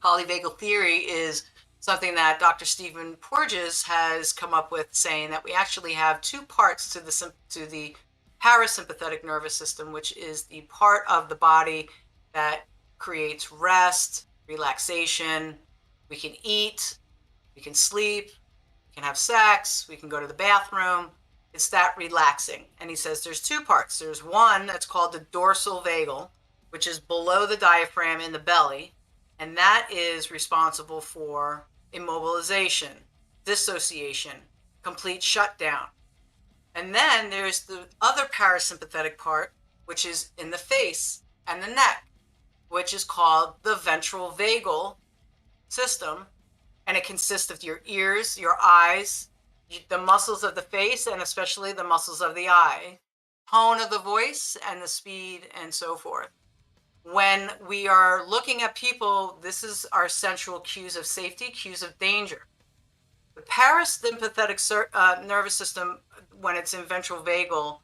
Polyvagal theory is something that Dr. Stephen Porges has come up with, saying that we actually have two parts to the parasympathetic nervous system, which is the part of the body that creates rest, relaxation. We can eat, we can sleep, we can have sex, we can go to the bathroom. It's that relaxing. And he says there's two parts. There's one that's called the dorsal vagal, which is below the diaphragm in the belly. And that is responsible for immobilization, dissociation, complete shutdown. And then there's the other parasympathetic part, which is in the face and the neck, which is called the ventral vagal system. And it consists of your ears, your eyes, the muscles of the face, and especially the muscles of the eye, tone of the voice, and the speed, and so forth. When we are looking at people, this is our central cues of safety, cues of danger. The parasympathetic nervous system, when it's in ventral vagal,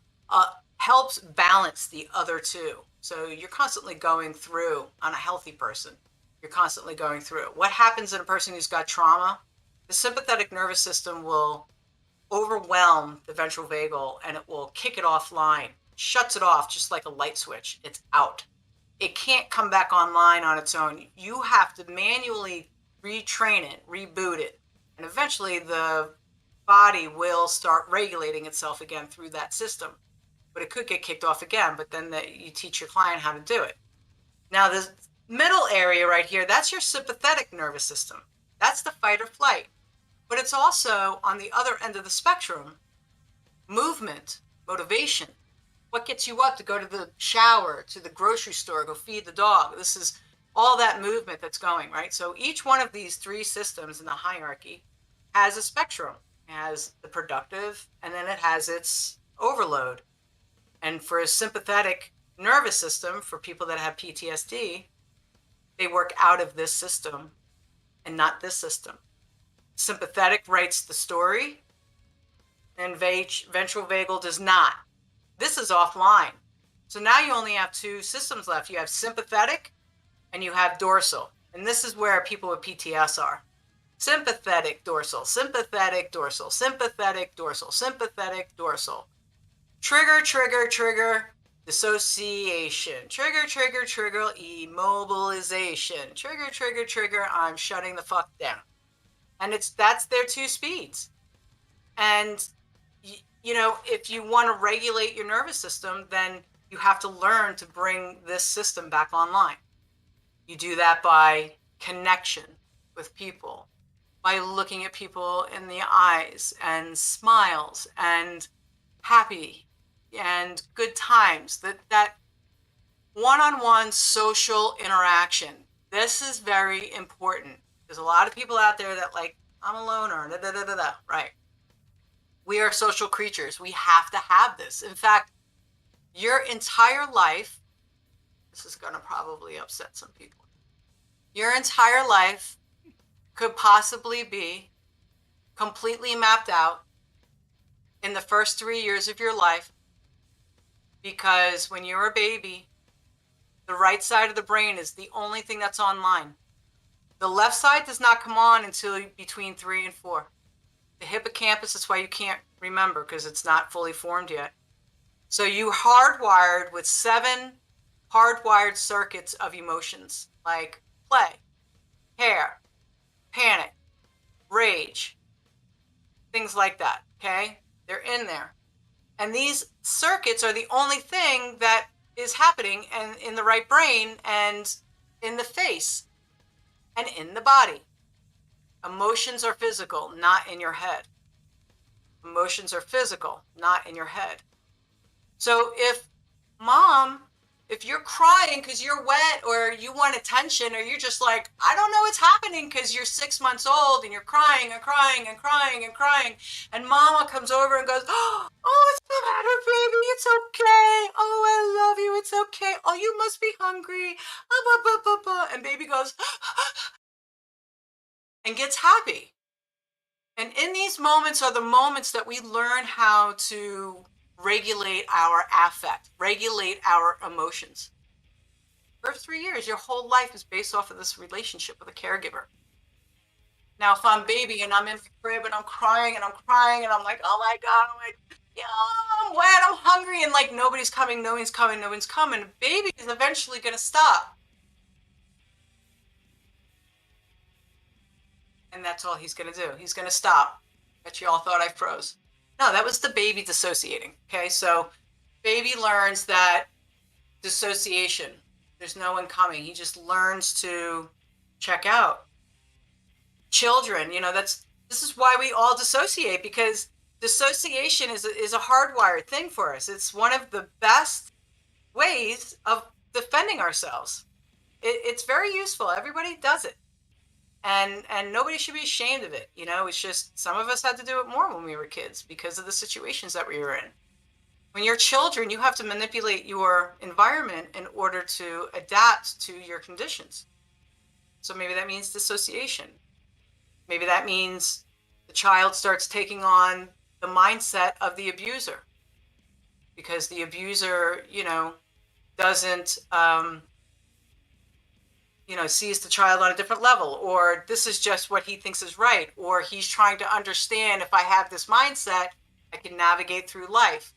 helps balance the other two. So you're constantly going through, on a healthy person, you're constantly going through. What happens in a person who's got trauma? The sympathetic nervous system will overwhelm the ventral vagal and it will kick it offline, shuts it off just like a light switch. It's out. It can't come back online on its own. You have to manually retrain it, reboot it. And eventually the body will start regulating itself again through that system. But it could get kicked off again, but then you teach your client how to do it. Now, the middle area right here, that's your sympathetic nervous system. That's the fight or flight. But it's also, on the other end of the spectrum, movement, motivation. What gets you up to go to the shower, to the grocery store, go feed the dog? This is all that movement that's going, right? So each one of these three systems in the hierarchy has a spectrum. It has the productive, and then it has its overload. And for a sympathetic nervous system, for people that have PTSD, they work out of this system and not this system. Sympathetic writes the story, and ventral vagal does not. This is offline. So now you only have two systems left. You have sympathetic and you have dorsal. And this is where people with PTS are. Sympathetic, dorsal, sympathetic, dorsal, sympathetic, dorsal, sympathetic, dorsal. Trigger, trigger, trigger, dissociation. Trigger, trigger, trigger, immobilization. Trigger, trigger, trigger, I'm shutting the fuck down. And that's their two speeds. And if you want to regulate your nervous system, then you have to learn to bring this system back online. You do that by connection with people, by looking at people in the eyes and smiles and happy and good times, that one-on-one social interaction. This is very important. There's a lot of people out there that like, I'm a loner, da, da, da, da, da. Right. We are social creatures. We have to have this. In fact, your entire life, this is going to probably upset some people. Your entire life could possibly be completely mapped out in the first 3 years of your life, because when you're a baby, the right side of the brain is the only thing that's online. The left side does not come on until between 3 and 4. The hippocampus is why you can't remember, because it's not fully formed yet. So you hardwired with 7 hardwired circuits of emotions like play, care, panic, rage, things like that. Okay? They're in there. And these circuits are the only thing that is happening and in the right brain and in the face and in the body. Emotions are physical, not in your head. Emotions are physical, not in your head. So if you're crying because you're wet or you want attention, or you're just like, I don't know what's happening because you're 6 months old and you're crying and crying and crying and crying, and mama comes over and goes, oh, it's the matter, baby, it's okay. Oh, I love you, it's okay. Oh, you must be hungry. And baby goes, and gets happy. And in these moments are the moments that we learn how to regulate our affect, regulate our emotions. First 3 years, your whole life is based off of this relationship with a caregiver. Now, if I'm baby and I'm in the crib and I'm crying and I'm crying and I'm like, oh my God, I'm like, yeah, I'm wet, I'm hungry, and like nobody's coming, baby is eventually going to stop. And that's all he's going to do. He's going to stop. Bet you all thought I froze. No, that was the baby dissociating. Okay, so baby learns that dissociation, there's no one coming. He just learns to check out. Children, this is why we all dissociate, because dissociation is a hardwired thing for us. It's one of the best ways of defending ourselves. It's very useful. Everybody does it. And nobody should be ashamed of it. It's just some of us had to do it more when we were kids because of the situations that we were in. When you're children, you have to manipulate your environment in order to adapt to your conditions. So maybe that means dissociation. Maybe that means the child starts taking on the mindset of the abuser, because the abuser, doesn't, sees the child on a different level, or this is just what he thinks is right, or he's trying to understand, if I have this mindset, I can navigate through life.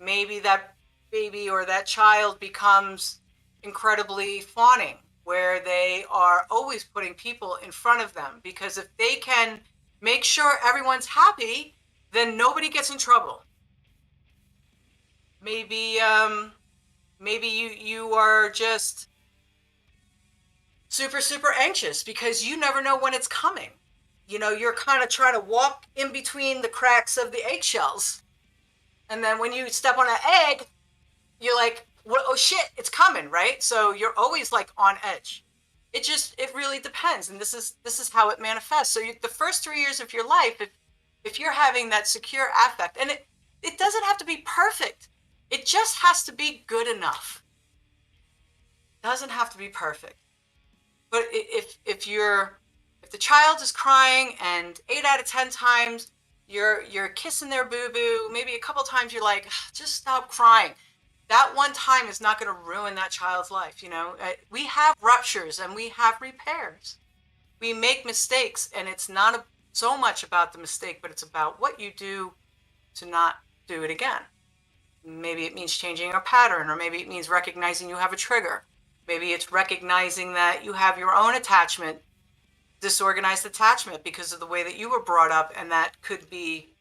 Maybe that baby or that child becomes incredibly fawning, where they are always putting people in front of them, because if they can make sure everyone's happy, then nobody gets in trouble. Maybe you are just super, super anxious because you never know when it's coming. You're kind of trying to walk in between the cracks of the eggshells. And then when you step on an egg, you're like, oh shit, it's coming, right? So you're always like on edge. It really depends. And this is how it manifests. So the first 3 years of your life, if you're having that secure affect, and it doesn't have to be perfect. It just has to be good enough. It doesn't have to be perfect. But if the child is crying and 8 out of 10 times you're kissing their boo-boo, maybe a couple times you're like, just stop crying. That one time is not going to ruin that child's life. We have ruptures and we have repairs. We make mistakes, and it's not so much about the mistake, but it's about what you do to not do it again. Maybe it means changing a pattern, or maybe it means recognizing you have a trigger. Maybe it's recognizing that you have your own disorganized attachment because of the way that you were brought up, and that could be,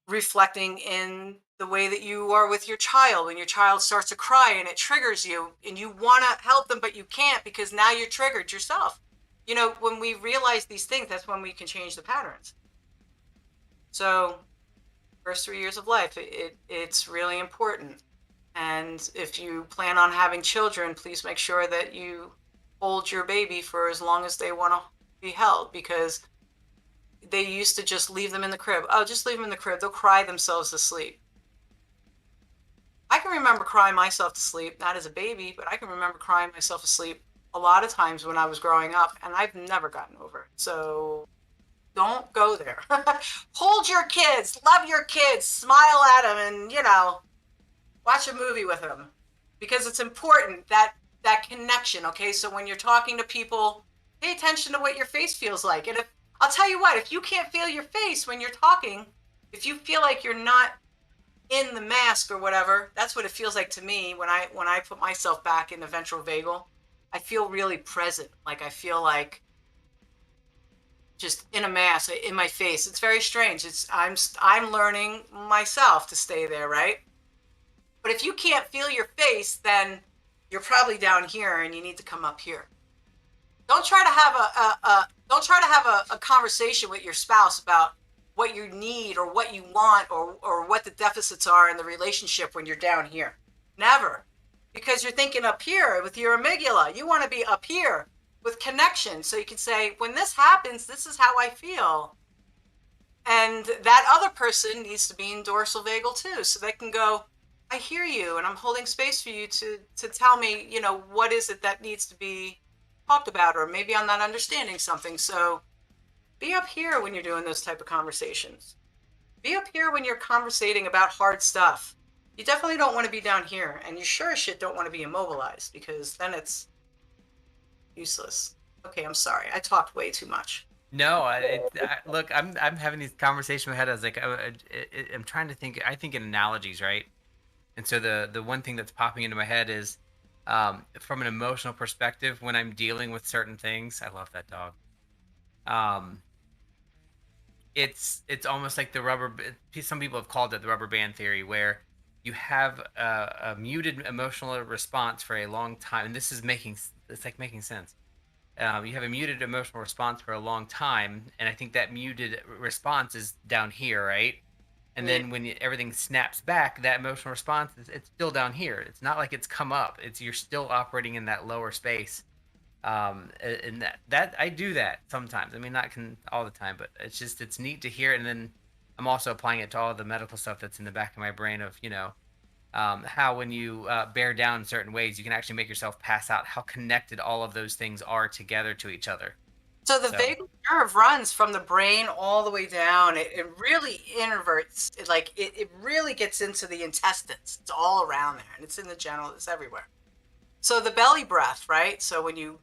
reflecting in the way that you are with your child when your child starts to cry and it triggers you and you want to help them, but you can't because now you're triggered yourself. When we realize these things, that's when we can change the patterns. So first 3 years of life, it's really important. And if you plan on having children, please make sure that you hold your baby for as long as they want to be held, because they used to just leave them in the crib. Oh, just leave them in the crib. They'll cry themselves to sleep. I can remember crying myself to sleep, not as a baby, but I can remember crying myself to sleep a lot of times when I was growing up, and I've never gotten over it. So don't go there. Hold your kids, love your kids, smile at them, and, watch a movie with them, because it's important, that connection. Okay, so when you're talking to people, pay attention to what your face feels like. And I'll tell you what, if you can't feel your face when you're talking, if you feel like you're not in the mask or whatever, that's what it feels like to me when I put myself back in the ventral vagal. I feel really present, like I feel like just in a mask in my face. It's very strange. I'm learning myself to stay there, right? But if you can't feel your face, then you're probably down here and you need to come up here. Don't try to have a conversation with your spouse about what you need or what you want or what the deficits are in the relationship when you're down here. Never. Because you're thinking up here with your amygdala. You want to be up here with connection. So you can say, when this happens, this is how I feel. And that other person needs to be in dorsal vagal too. So they can go, I hear you, and I'm holding space for you to tell me, what is it that needs to be talked about, or maybe I'm not understanding something. So be up here when you're doing those type of conversations. Be up here when you're conversating about hard stuff. You definitely don't want to be down here, and you sure as shit don't want to be immobilized, because then it's useless. Okay, I'm sorry. I talked way too much. No, look, I'm having these conversations in my head. I was like, I'm trying to think. I think in analogies, right? And so the one thing that's popping into my head is, from an emotional perspective, when I'm dealing with certain things, I love that dog. It's almost like the rubber. Some people have called it the rubber band theory, where you have a muted emotional response for a long time, and it's like making sense. You have a muted emotional response for a long time, and I think that muted response is down here, right? And then when everything snaps back, that emotional response it's still down here. It's not like it's come up. You're still operating in that lower space. And that I do that sometimes. I mean, not all the time, but it's neat to hear. And then I'm also applying it to all the medical stuff that's in the back of my brain of, how when you bear down in certain ways, you can actually make yourself pass out, how connected all of those things are together to each other. So the vagal nerve runs from the brain all the way down. It really inverts. It really gets into the intestines. It's all around there, and it's in the genital. It's everywhere. So the belly breath, right? So when you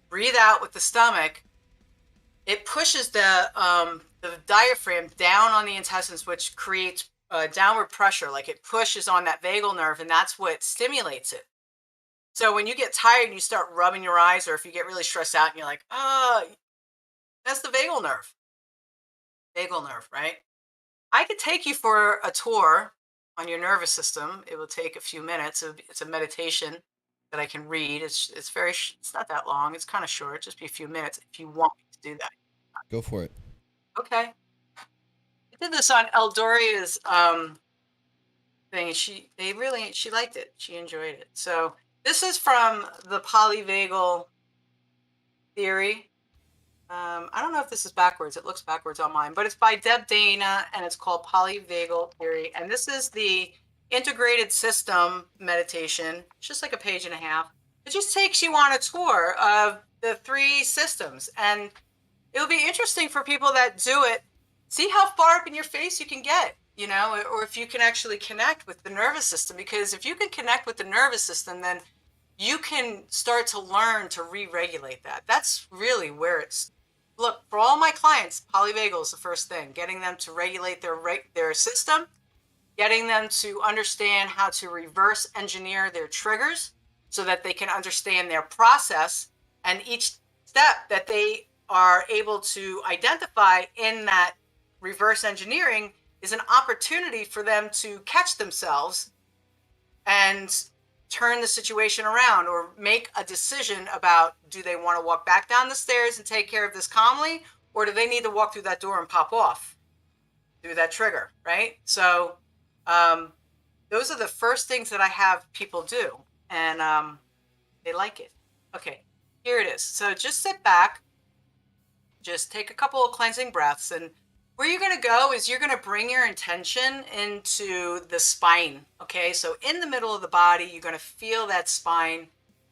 breathe out with the stomach, it pushes the diaphragm down on the intestines, which creates downward pressure. Like it pushes on that vagal nerve, and that's what stimulates it. So when you get tired and you start rubbing your eyes, or if you get really stressed out and you're like, that's the vagal nerve. Vagal nerve, right? I could take you for a tour on your nervous system. It will take a few minutes. It's a meditation that I can read. It's it's not that long. It's kind of short, just be a few minutes if you want me to do that. Go for it. Okay. I did this on Eldoria's thing. She liked it. She enjoyed it. So this is from the polyvagal theory. I don't know if this is backwards. It looks backwards on mine, but it's by Deb Dana, and it's called Polyvagal Theory. And this is the integrated system meditation. It's just like a page and a half. It just takes you on a tour of the 3 systems. And it'll be interesting for people that do it. See how far up in your face you can get, or if you can actually connect with the nervous system. Because if you can connect with the nervous system, then you can start to learn to re-regulate that. That's really where look, for all my clients, polyvagal is the first thing. Getting them to regulate their system, getting them to understand how to reverse engineer their triggers so that they can understand their process, and each step that they are able to identify in that reverse engineering is an opportunity for them to catch themselves and turn the situation around or make a decision about, do they want to walk back down the stairs and take care of this calmly, or do they need to walk through that door and pop off through that trigger, right? So those are the first things that I have people do, and they like it. Okay, here it is. So just sit back, just take a couple of cleansing breaths, and where you're going to go is you're going to bring your intention into the spine. Okay, so in the middle of the body, you're going to feel that spine.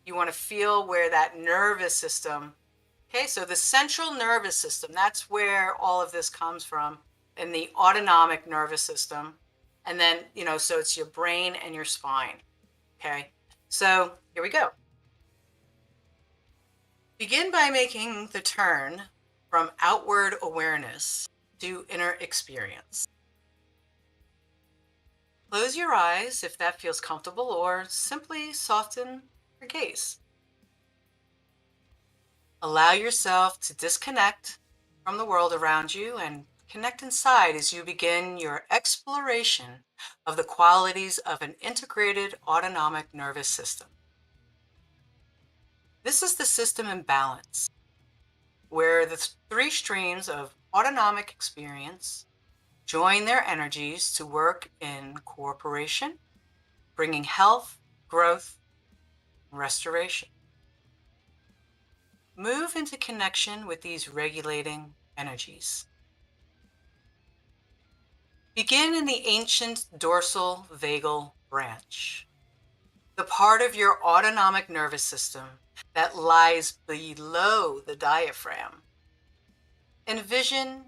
You want to feel where that nervous system, okay, so the central nervous system, that's where all of this comes from, and the autonomic nervous system. And then, so it's your brain and your spine. Okay, so here we go. Begin by making the turn from outward awareness to inner experience. Close your eyes if that feels comfortable, or simply soften your gaze. Allow yourself to disconnect from the world around you and connect inside as you begin your exploration of the qualities of an integrated autonomic nervous system. This is the system in balance, where the three streams of autonomic experience join their energies to work in cooperation, bringing health, growth, and restoration. Move into connection with these regulating energies. Begin in the ancient dorsal vagal branch, the part of your autonomic nervous system that lies below the diaphragm. Envision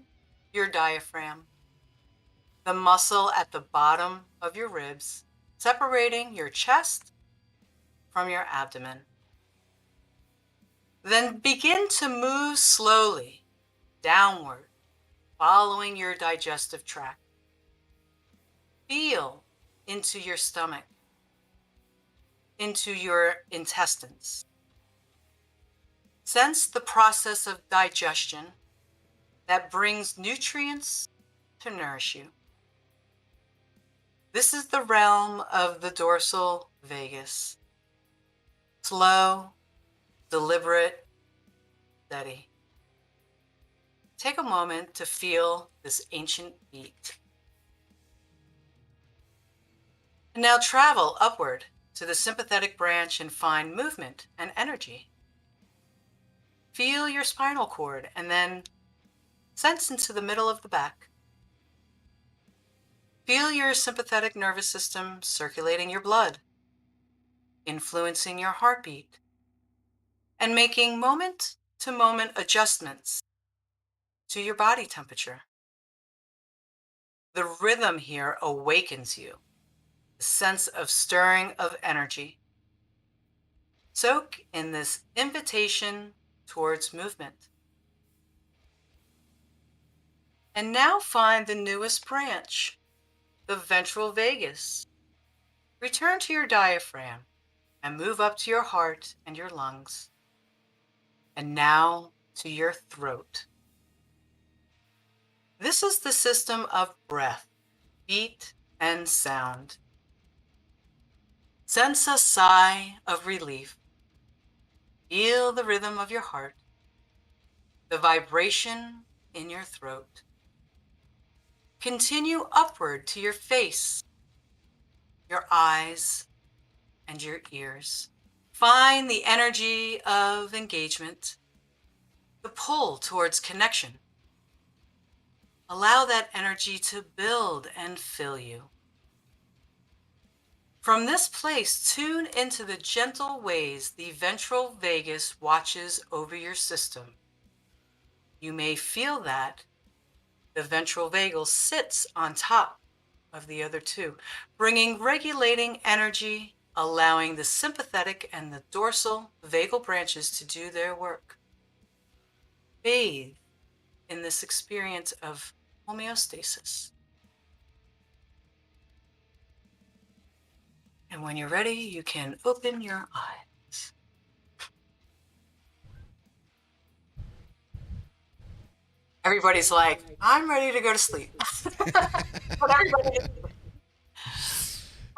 your diaphragm, the muscle at the bottom of your ribs, separating your chest from your abdomen. Then begin to move slowly downward, following your digestive tract. Feel into your stomach, into your intestines. Sense the process of digestion that brings nutrients to nourish you. This is the realm of the dorsal vagus. Slow, deliberate, steady. Take a moment to feel this ancient beat. And now travel upward to the sympathetic branch and find movement and energy. Feel your spinal cord and then sense into the middle of the back. Feel your sympathetic nervous system circulating your blood, influencing your heartbeat, and making moment-to-moment adjustments to your body temperature. The rhythm here awakens you, a sense of stirring of energy. Soak in this invitation towards movement. And now find the newest branch, the ventral vagus. Return to your diaphragm and move up to your heart and your lungs. And now to your throat. This is the system of breath, beat, and sound. Sense a sigh of relief. Feel the rhythm of your heart, the vibration in your throat. Continue upward to your face, your eyes, and your ears. Find the energy of engagement, the pull towards connection. Allow that energy to build and fill you. From this place, tune into the gentle ways the ventral vagus watches over your system. You may feel that the ventral vagus sits on top of the other two, bringing regulating energy, allowing the sympathetic and the dorsal vagal branches to do their work. Bathe in this experience of homeostasis. And when you're ready, you can open your eyes. Everybody's like, I'm ready to go to sleep. But everybody,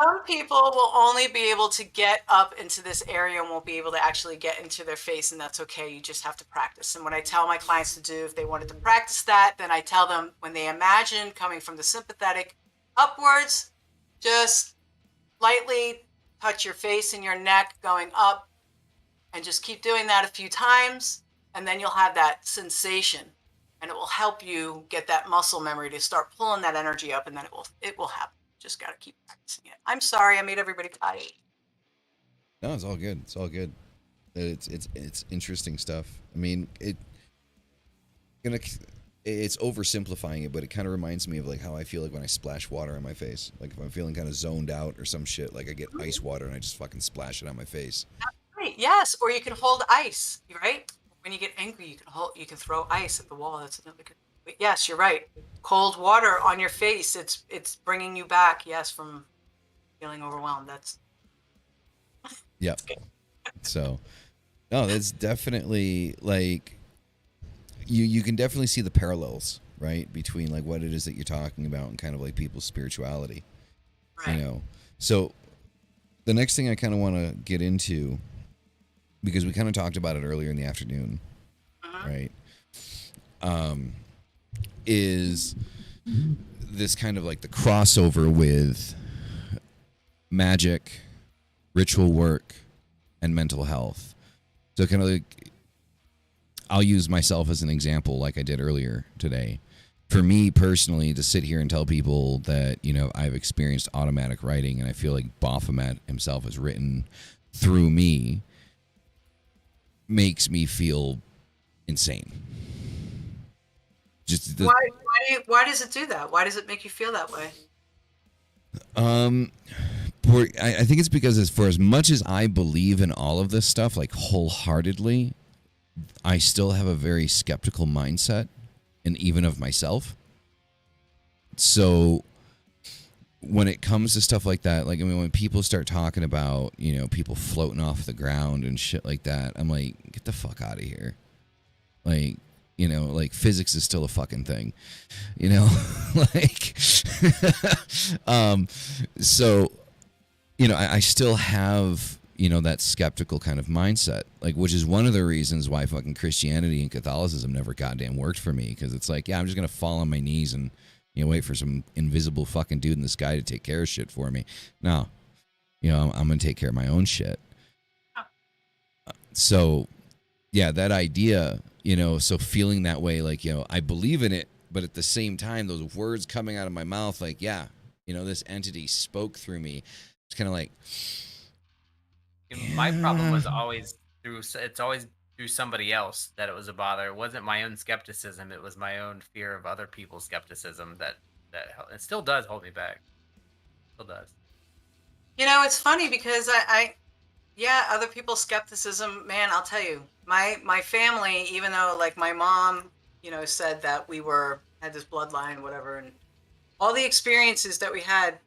some people will only be able to get up into this area and won't be able to actually get into their face, and that's okay. You just have to practice. And what I tell my clients to do, if they wanted to practice that, then I tell them when they imagine coming from the sympathetic upwards, just lightly touch your face and your neck going up, and just keep doing that a few times, and then you'll have that sensation, and it will help you get that muscle memory to start pulling that energy up, and then it will happen. Just got to keep practicing it. I'm sorry I made everybody tired. No, it's all good. It's all good. It's interesting stuff. I mean, it's oversimplifying it, but it kind of reminds me of like how I feel like when I splash water on my face. Like if I'm feeling kind of zoned out or some shit, like I get ice water and I just fucking splash it on my face. Right. Yes, or you can hold ice. Right. When you get angry, you can throw ice at the wall. That's another good. But yes, you're right. Cold water on your face. It's bringing you back. Yes, from feeling overwhelmed. That's. Yep. So, no, that's definitely like you can definitely see the parallels, right, between like what it is that you're talking about and kind of like people's spirituality. Right. You know. So, the next thing I kind of want to get into, because we kind of talked about it earlier in the afternoon, right? Is this kind of like the crossover with magic, ritual work, and mental health. So kind of like, I'll use myself as an example like I did earlier today. For me personally, to sit here and tell people that, you know, I've experienced automatic writing and I feel like Baphomet himself has written through me makes me feel insane. Just Why does it do that? Why does it make you feel that way? I think it's because for as much as I believe in all of this stuff, like wholeheartedly, I still have a very skeptical mindset, and even of myself. So when it comes to stuff like that, like, I mean, when people start talking about, you know, people floating off the ground and shit like that, I'm like, get the fuck out of here. Like, you know, like physics is still a fucking thing, you know, like, so, you know, I still have, you know, that skeptical kind of mindset, like, which is one of the reasons why fucking Christianity and Catholicism never goddamn worked for me. Cause it's like, yeah, I'm just going to fall on my knees and, you know, wait for some invisible fucking dude in the sky to take care of shit for me. No, you know, I'm going to take care of my own shit. So yeah, that idea, you know, so feeling that way, like, you know, I believe in it, but at the same time, those words coming out of my mouth, like, yeah, you know, this entity spoke through me. It's kind of like, my problem was always through somebody else that it was a bother. It wasn't my own skepticism. It was my own fear of other people's skepticism that it still does hold me back. Still does. You know, it's funny because yeah, other people's skepticism, man, I'll tell you, my family, even though like my mom, you know, said that we had this bloodline, whatever, and all the experiences that we had,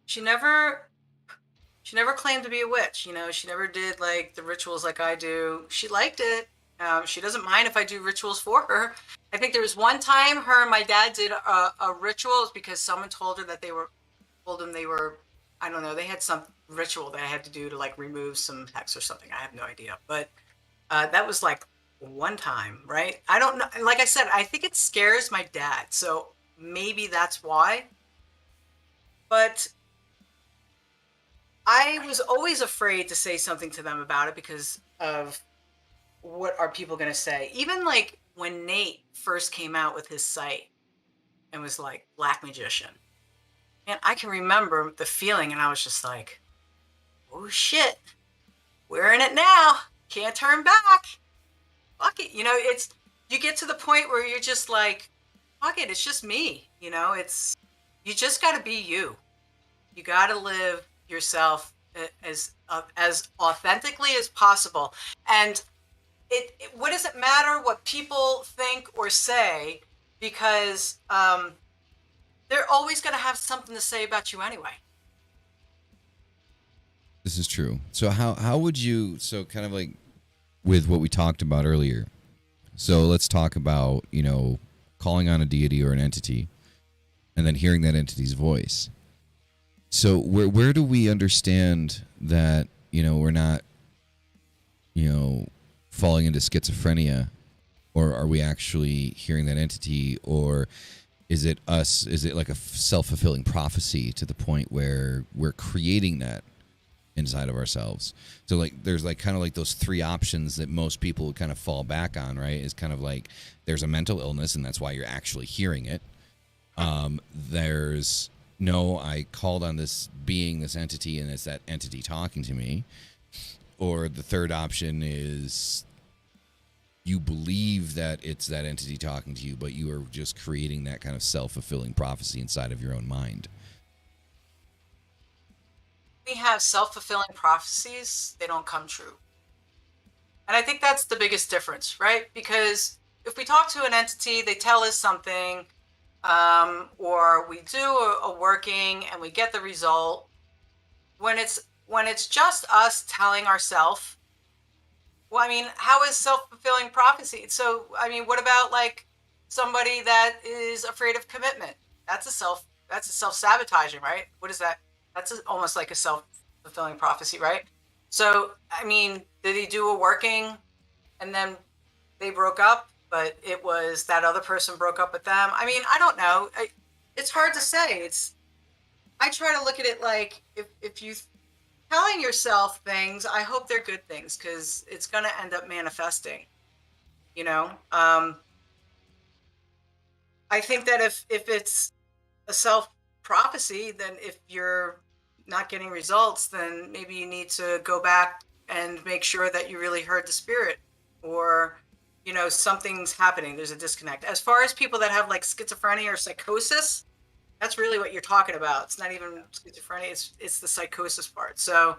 she never claimed to be a witch. You know, she never did like the rituals like I do. She liked it. She doesn't mind if I do rituals for her. I think there was one time her and my dad did a ritual because someone told her that told them they were, I don't know, they had some ritual that I had to do to like remove some hex or something. I have no idea. But that was like one time, right? I don't know. Like I said, I think it scares my dad. So maybe that's why. But I was always afraid to say something to them about it because of what are people going to say? Even like when Nate first came out with his site and was like Black Magician. And I can remember the feeling, and I was just like, oh shit, we're in it now. Can't turn back. Fuck it. You know, you get to the point where you're just like, fuck it, it's just me. You know, you just got to be you. You got to live yourself as authentically as possible. And what does it matter what people think or say? Because they're always going to have something to say about you anyway. This is true. So how would you, so kind of like with what we talked about earlier. So let's talk about, you know, calling on a deity or an entity. and then hearing that entity's voice. So where do we understand that, we're not, falling into schizophrenia, or are we actually hearing that entity, or is it us? Is it like a self-fulfilling prophecy to the point where we're creating that inside of ourselves? So like there's like kind of like those three options that most people would kind of fall back on, right? Is kind of like there's a mental illness and that's why you're actually hearing it. There's no, I called on this being, this entity, and it's that entity talking to me. Or the third option is you believe that it's that entity talking to you, but you are just creating that kind of self-fulfilling prophecy inside of your own mind. We have self-fulfilling prophecies, they don't come true. And I think that's the biggest difference, right? Because if we talk to an entity, they tell us something, or we do a working and we get the result. When it's just us telling ourselves, well, I mean, how is self-fulfilling prophecy? So, I mean, what about like somebody that is afraid of commitment? That's a self-sabotaging, right? What is that? That's almost like a self-fulfilling prophecy, right? So, I mean, did he do a working and then they broke up, but it was that other person broke up with them? I mean, I don't know. It's hard to say. I try to look at it like if you telling yourself things, I hope they're good things because it's going to end up manifesting, I think that if it's a self prophecy, then if you're not getting results, then maybe you need to go back and make sure that you really heard the spirit, or something's happening. There's a disconnect. As far as people that have like schizophrenia or psychosis, that's really what you're talking about. It's not even schizophrenia, it's the psychosis part. So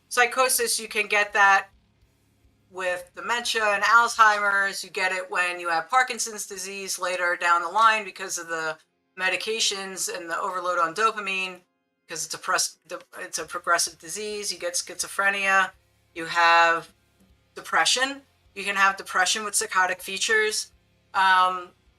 psychosis, you can get that with dementia and Alzheimer's. You get it when you have Parkinson's disease later down the line because of the medications and the overload on dopamine, because it's a progressive disease. You get schizophrenia. You have depression. You can have depression with psychotic features.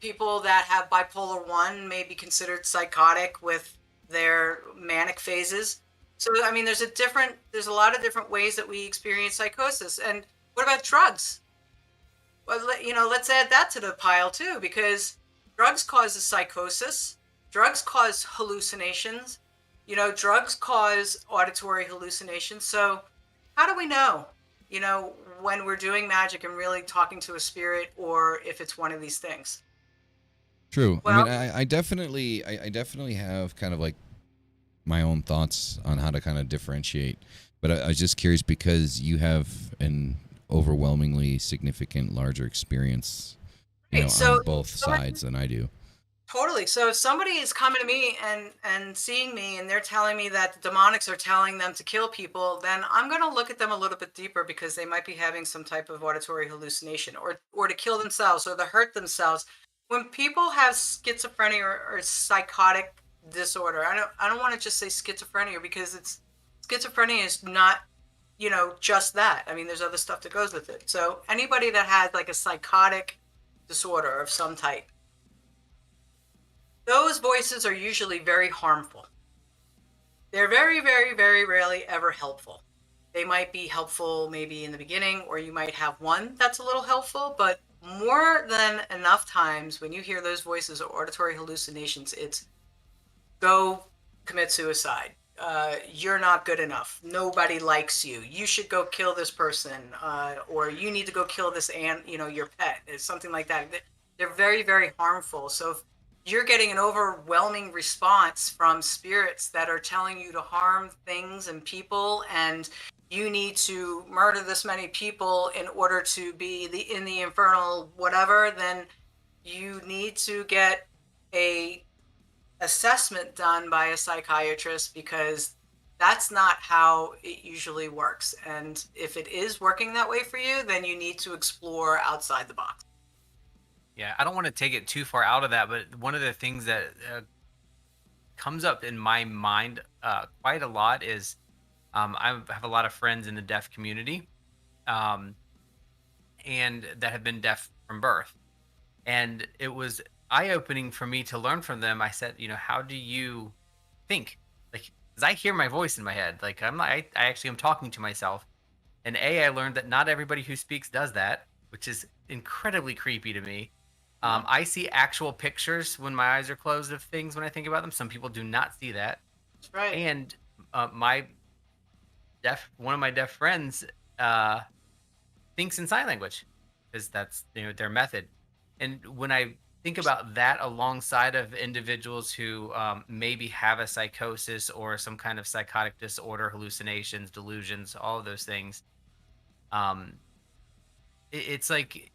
People that have bipolar 1 may be considered psychotic with their manic phases. So, I mean, there's a lot of different ways that we experience psychosis. And what about drugs? Well, let's add that to the pile too, because drugs causes psychosis. Drugs cause hallucinations. Drugs cause auditory hallucinations. So how do we know, when we're doing magic and really talking to a spirit, or if it's one of these things? True. Well, I mean, I definitely have kind of like my own thoughts on how to kind of differentiate. But I was just curious because you have an overwhelmingly significant larger experience, on both sides than I do. Totally. So if somebody is coming to me and seeing me and they're telling me that the demonics are telling them to kill people, then I'm going to look at them a little bit deeper, because they might be having some type of auditory hallucination, or to kill themselves or to hurt themselves. When people have schizophrenia or psychotic disorder, I don't want to just say schizophrenia, because schizophrenia is not, just that. I mean, there's other stuff that goes with it. So anybody that has like a psychotic disorder of some type, those voices are usually very harmful. They're very, very, very rarely ever helpful. They might be helpful maybe in the beginning, or you might have one that's a little helpful, but more than enough times when you hear those voices or auditory hallucinations, it's go commit suicide. You're not good enough. Nobody likes you. You should go kill this person, or you need to go kill this your pet. It's something like that. They're very, very harmful. So if you're getting an overwhelming response from spirits that are telling you to harm things and people, and you need to murder this many people in order to be in the infernal whatever, then you need to get a assessment done by a psychiatrist, because that's not how it usually works. And if it is working that way for you, then you need to explore outside the box. Yeah, I don't want to take it too far out of that, but one of the things that comes up in my mind quite a lot is I have a lot of friends in the deaf community, and that have been deaf from birth. And it was eye-opening for me to learn from them. I said, how do you think? Like, because I hear my voice in my head. Like, I'm not, I actually am talking to myself. And I learned that not everybody who speaks does that, which is incredibly creepy to me. Yeah. I see actual pictures when my eyes are closed of things when I think about them. Some people do not see that. That's right. And my one of my deaf friends uh, thinks in sign language because that's their method. And when I think about that alongside of individuals who maybe have a psychosis or some kind of psychotic disorder, hallucinations, delusions, all of those things, um, it's like,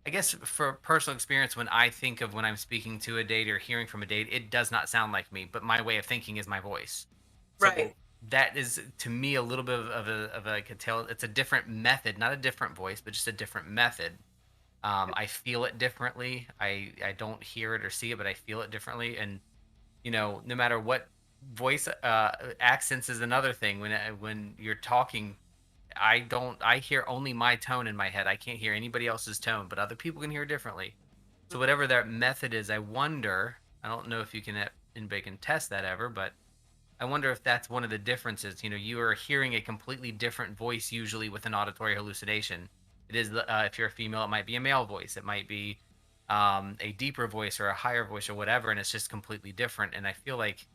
I guess for personal experience, when I think of when I'm speaking to a date or hearing from a date, it does not sound like me, but my way of thinking is my voice. So Right. that is to me a little bit of a like a tell. It's a different method, not a different voice, but just a different method. I feel it differently. I don't hear it or see it, but I feel it differently. And no matter what voice accents is another thing. When you're talking, I hear only my tone in my head. I can't hear anybody else's tone, but other people can hear differently. So whatever that method is, I wonder. I don't know if anybody can test that ever, but I wonder if that's one of the differences. You are hearing a completely different voice usually with an auditory hallucination. It is if you're a female, it might be a male voice. It might be a deeper voice or a higher voice or whatever, and it's just completely different. And I feel like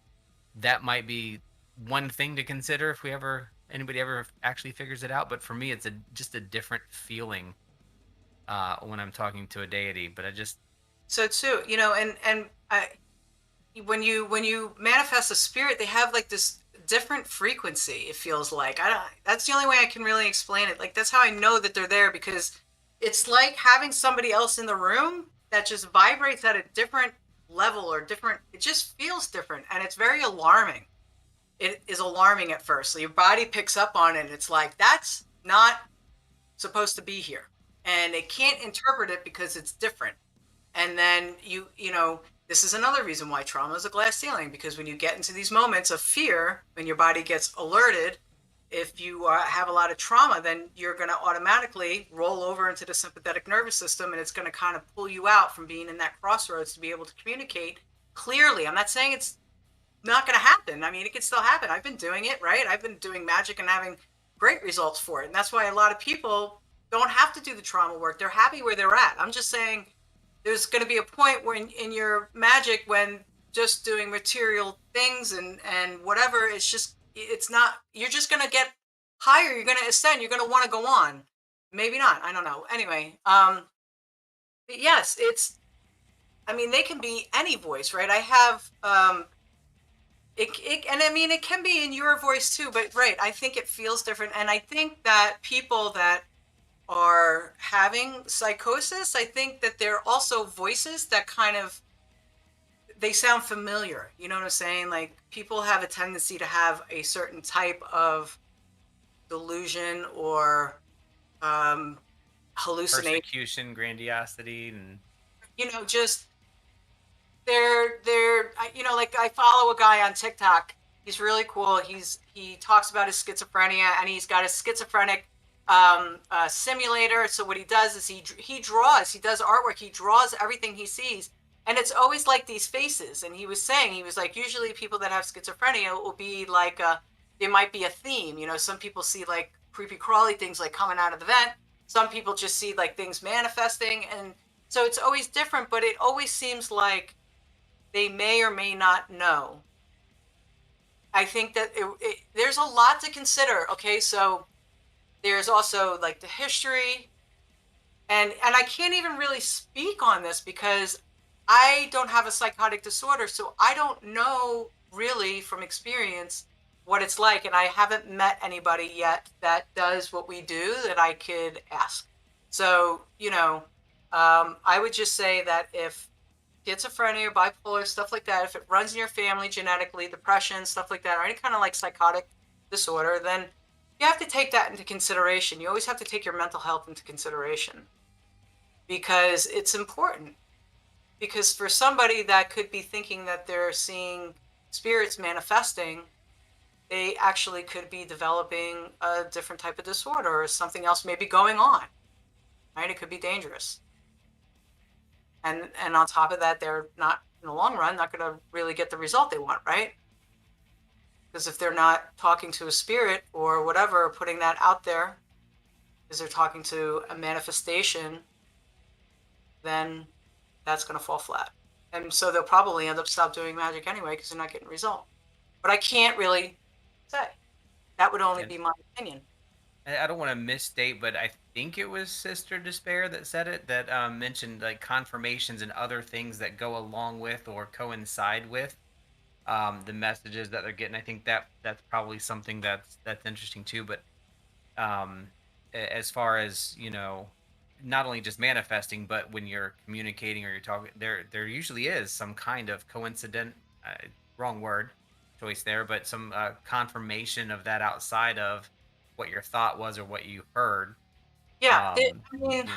that might be one thing to consider if anybody ever actually figures it out. But for me, it's just a different feeling when I'm talking to a deity. But I just So too, and when you manifest a spirit, they have like this different frequency. It feels like I don't. That's the only way I can really explain it. Like that's how I know that they're there because it's like having somebody else in the room that just vibrates at a different level or different. It just feels different, and it's very alarming. It is alarming at first. So your body picks up on it. And it's like that's not supposed to be here, and it can't interpret it because it's different. And then this is another reason why trauma is a glass ceiling, because when you get into these moments of fear, when your body gets alerted, if you have a lot of trauma, then you're going to automatically roll over into the sympathetic nervous system, and it's going to kind of pull you out from being in that crossroads to be able to communicate clearly. I'm not saying it's not going to happen. I mean, it can still happen. I've been doing it, right? I've been doing magic and having great results for it. And that's why a lot of people don't have to do the trauma work. They're happy where they're at. I'm just saying there's going to be a point when in your magic, when just doing material things and whatever, it's not, you're just going to get higher. You're going to ascend. You're going to want to go on. Maybe not. I don't know. Anyway, but yes, I mean, they can be any voice, right? I have, and I mean, it can be in your voice too, but right. I think it feels different. And I think that people that are having psychosis, I think that they're also voices that kind of they sound familiar. You know what I'm saying? Like people have a tendency to have a certain type of delusion or hallucination. persecution, grandiosity, and Just like I follow a guy on TikTok. He's really cool. He talks about his schizophrenia, and he's got a schizophrenic simulator. So what he does is he draws. He does artwork. He draws everything he sees, and it's always like these faces. And he was like, usually people that have schizophrenia will be like there might be a theme. Some people see like creepy crawly things like coming out of the vent. Some people just see like things manifesting, and so it's always different. But it always seems like they may or may not know. I think that there's a lot to consider. Okay, so there's also like the history, and I can't even really speak on this because I don't have a psychotic disorder, so I don't know really from experience what it's like, and I haven't met anybody yet that does what we do that I could ask. So I would just say that if schizophrenia, bipolar, stuff like that, if it runs in your family genetically, depression, stuff like that, or any kind of like psychotic disorder, then you have to take that into consideration. You always have to take your mental health into consideration because it's important. Because for somebody that could be thinking that they're seeing spirits manifesting, they actually could be developing a different type of disorder or something else may be going on, right? It could be dangerous. and on top of that, they're not, in the long run, not going to really get the result they want, right? Because if they're not talking to a spirit or whatever, putting that out there, because they're talking to a manifestation, then that's going to fall flat. And so they'll probably end up stop doing magic anyway because they're not getting a result. But I can't really say. That would only be my opinion. I don't want to misstate, but I think it was Sister Despair that said it, that mentioned like confirmations and other things that go along with or coincide with the messages that they're getting. I think that's probably something that's interesting too. But as far as not only just manifesting, but when you're communicating or you're talking, there usually is some kind of coincident, wrong word choice there, but some confirmation of that outside of what your thought was or what you heard. Yeah, I mean,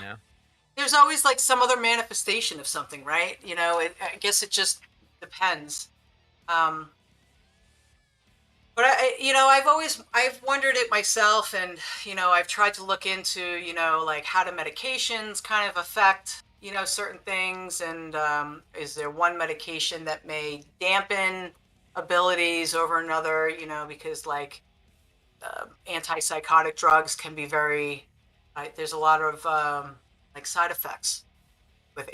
there's always like some other manifestation of something, right? I guess it just depends. But I've wondered it myself, and I've tried to look into like how do medications kind of affect certain things, and is there one medication that may dampen abilities over another? Because like antipsychotic drugs can be very there's a lot of like side effects with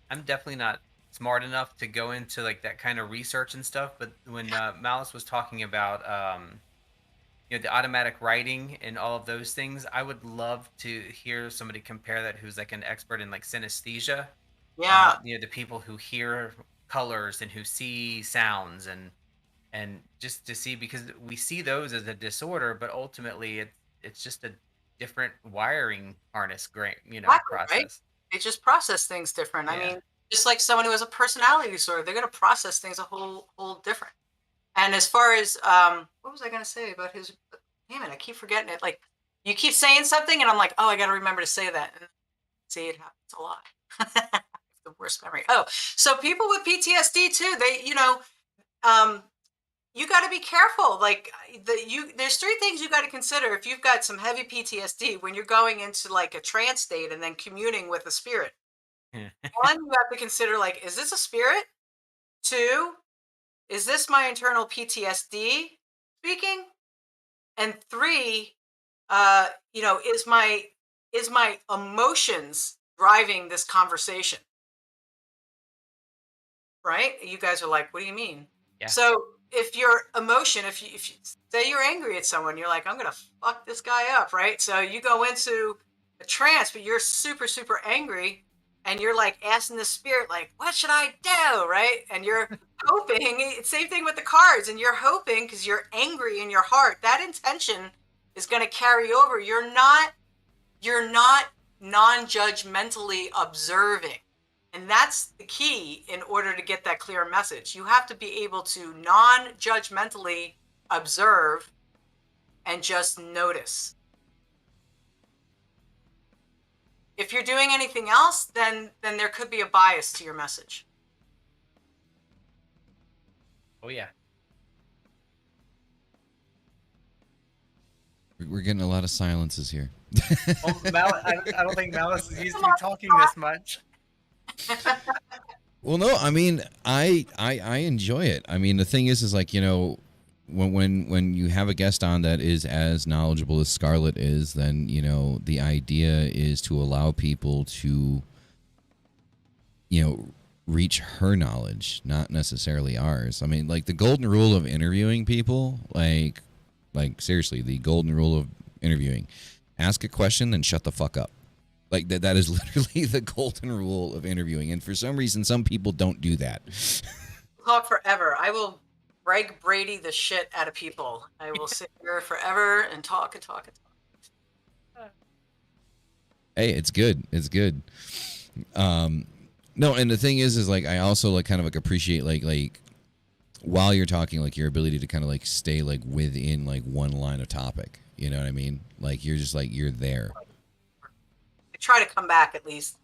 I'm definitely not smart enough to go into like that kind of research and stuff. But when Malice was talking about the automatic writing and all of those things, I would love to hear somebody compare that who's like an expert in like synesthesia. Yeah. The people who hear colors and who see sounds and just to see, because we see those as a disorder, but ultimately it's just a different wiring harness, Exactly, process. right? They just process things different. I Yeah. mean, just like someone who has a personality disorder, they're going to process things a whole different. And as far as what was I going to say about his? Damn it, I keep forgetting it. Like you keep saying something, and I'm like, oh, I got to remember to say that. And see, it happens a lot. The worst memory. Oh, so people with PTSD too. They, you got to be careful. Like there's three things you got to consider if you've got some heavy PTSD when you're going into like a trance state and then communing with a spirit. One, you have to consider like, is this a spirit? Two, is this my internal PTSD speaking? And three, is my emotions driving this conversation? Right? You guys are like, what do you mean? Yeah. So if your emotion, if you say you're angry at someone, you're like, I'm gonna fuck this guy up, right? So you go into a trance, but you're super, super angry, and you're like asking the spirit, like, what should I do? Right? And you're hoping, same thing with the cards, and you're hoping because you're angry in your heart, that intention is gonna carry over. You're not non-judgmentally observing. And that's the key in order to get that clear message. You have to be able to non-judgmentally observe and just notice. If you're doing anything else, then there could be a bias to your message. Oh yeah. We're getting a lot of silences here. Well, I don't think Malice is used to be talking this much. Well, no, I mean, I enjoy it. I mean, the thing is like, when you have a guest on that is as knowledgeable as Scarlett is, then, the idea is to allow people to, reach her knowledge, not necessarily ours. I mean, like the golden rule of interviewing people, like seriously, the golden rule of interviewing, ask a question, then shut the fuck up. Like that is literally the golden rule of interviewing. And for some reason, some people don't do that. Talk forever. I will Greg Brady the shit out of people. I will sit here forever and talk and talk and talk. Hey, it's good. It's good. No, and the thing is like I also like kind of like appreciate like while you're talking, like your ability to kind of like stay like within like one line of topic. You know what I mean? Like you're just like you're there. I try to come back at least.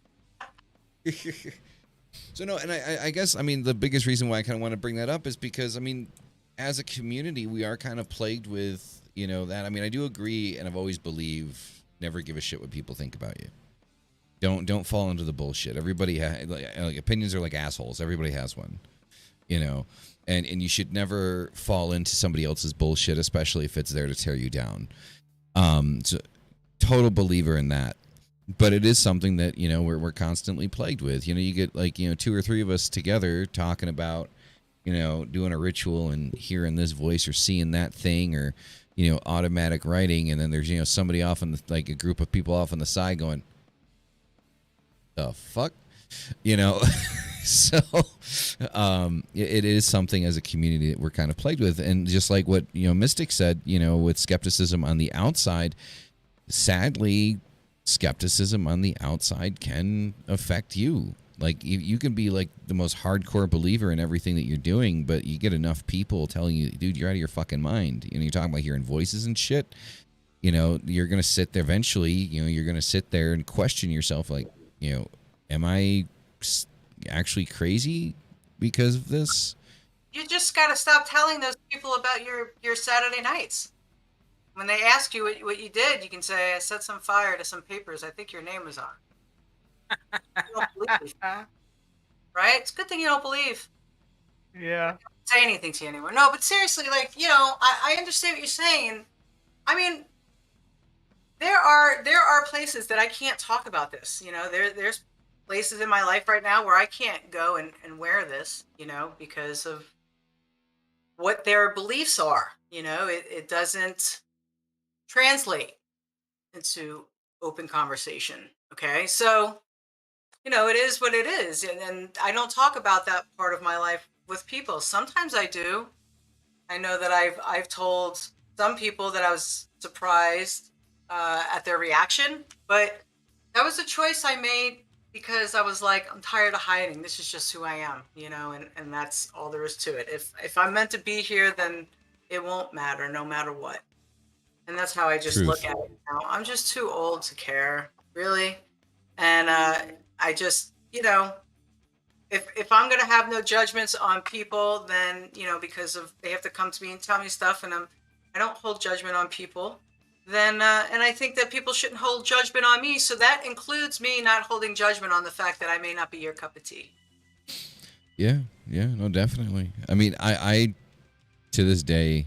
So no, and I guess I mean the biggest reason why I kind of want to bring that up is because I mean, as a community, we are kind of plagued with that. I mean, I do agree, and I've always believed never give a shit what people think about you. Don't fall into the bullshit. Everybody like opinions are like assholes. Everybody has one, you know, and you should never fall into somebody else's bullshit, especially if it's there to tear you down. So total believer in that. But it is something that, you know, we're constantly plagued with. You know, you get like, you know, 2 or 3 of us together talking about, you know, doing a ritual and hearing this voice or seeing that thing, or, you know, automatic writing, and then there's, you know, somebody off on the, like a group of people off on the side going, the fuck, you know. So it is something as a community that we're kind of plagued with. And just like what, you know, Mystic said, you know, with skepticism on the outside, sadly, skepticism on the outside can affect you. Like you can be like the most hardcore believer in everything that you're doing, but you get enough people telling you, dude, you're out of your fucking mind. You know, you're talking about hearing voices and shit. You know, you're going to sit there eventually, you know, you're going to sit there and question yourself, like, you know, am I actually crazy because of this? You just got to stop telling those people about your Saturday nights. When they ask you what you did, you can say, I set some fire to some papers I think your name was on. You don't believe. Right? It's a good thing you don't believe. Yeah. I don't say anything to you anymore. No, but seriously, like, you know, I understand what you're saying. And I mean, there are places that I can't talk about this. You know, there's places in my life right now where I can't go and wear this, you know, because of what their beliefs are. You know, it doesn't translate into open conversation. Okay. So, you know, it is what it is. And I don't talk about that part of my life with people. Sometimes I do. I know that I've told some people that I was surprised at their reaction, but that was a choice I made because I was like, I'm tired of hiding. This is just who I am, you know, and that's all there is to it. If I'm meant to be here, then it won't matter no matter what. And that's how I just Truth. look at it now. I'm just too old to care, really. And I just, you know, if I'm gonna have no judgments on people, then, you know, because of they have to come to me and tell me stuff, and I don't hold judgment on people. Then and I think that people shouldn't hold judgment on me. So that includes me not holding judgment on the fact that I may not be your cup of tea. Yeah, no, definitely. I mean, I to this day,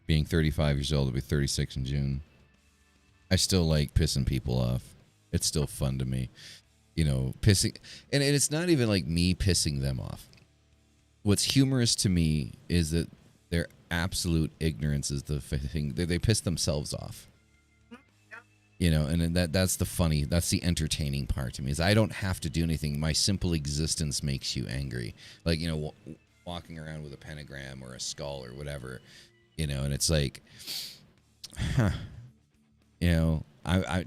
being 35 years old, I'll be 36 in June, I still like pissing people off. It's still fun to me, you know, pissing, and it's not even like me pissing them off. What's humorous to me is that their absolute ignorance is the thing. They piss themselves off, you know, and that's the entertaining part to me, is I don't have to do anything. My simple existence makes you angry. Like, you know, walking around with a pentagram or a skull or whatever, you know, and it's like, huh, you know, I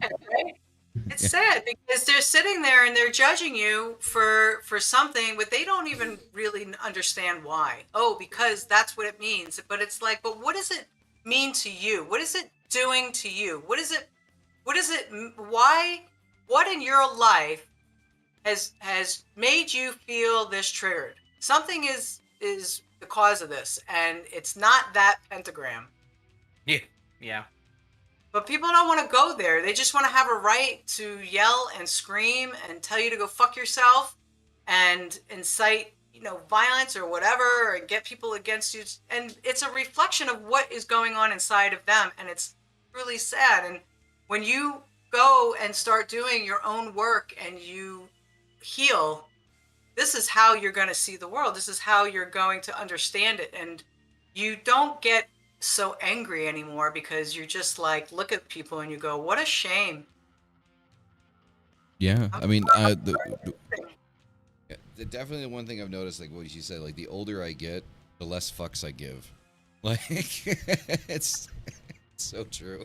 It's sad because they're sitting there and they're judging you for something, but they don't even really understand why. Oh, because that's what it means. But it's like, but what does it mean to you? What is it doing to you? What is it? Why? What in your life has made you feel this triggered? Something is the cause of this, and it's not that pentagram. Yeah. But people don't want to go there. They just want to have a right to yell and scream and tell you to go fuck yourself and incite, you know, violence or whatever, and get people against you. And it's a reflection of what is going on inside of them. And it's really sad. And when you go and start doing your own work and you heal, this is how you're going to see the world. This is how you're going to understand it. And you don't get so angry anymore because you're just like, look at people and you go, what a shame. yeah, I mean, definitely the one thing I've noticed, like what you said, like the older I get, the less fucks I give. Like, it's so true.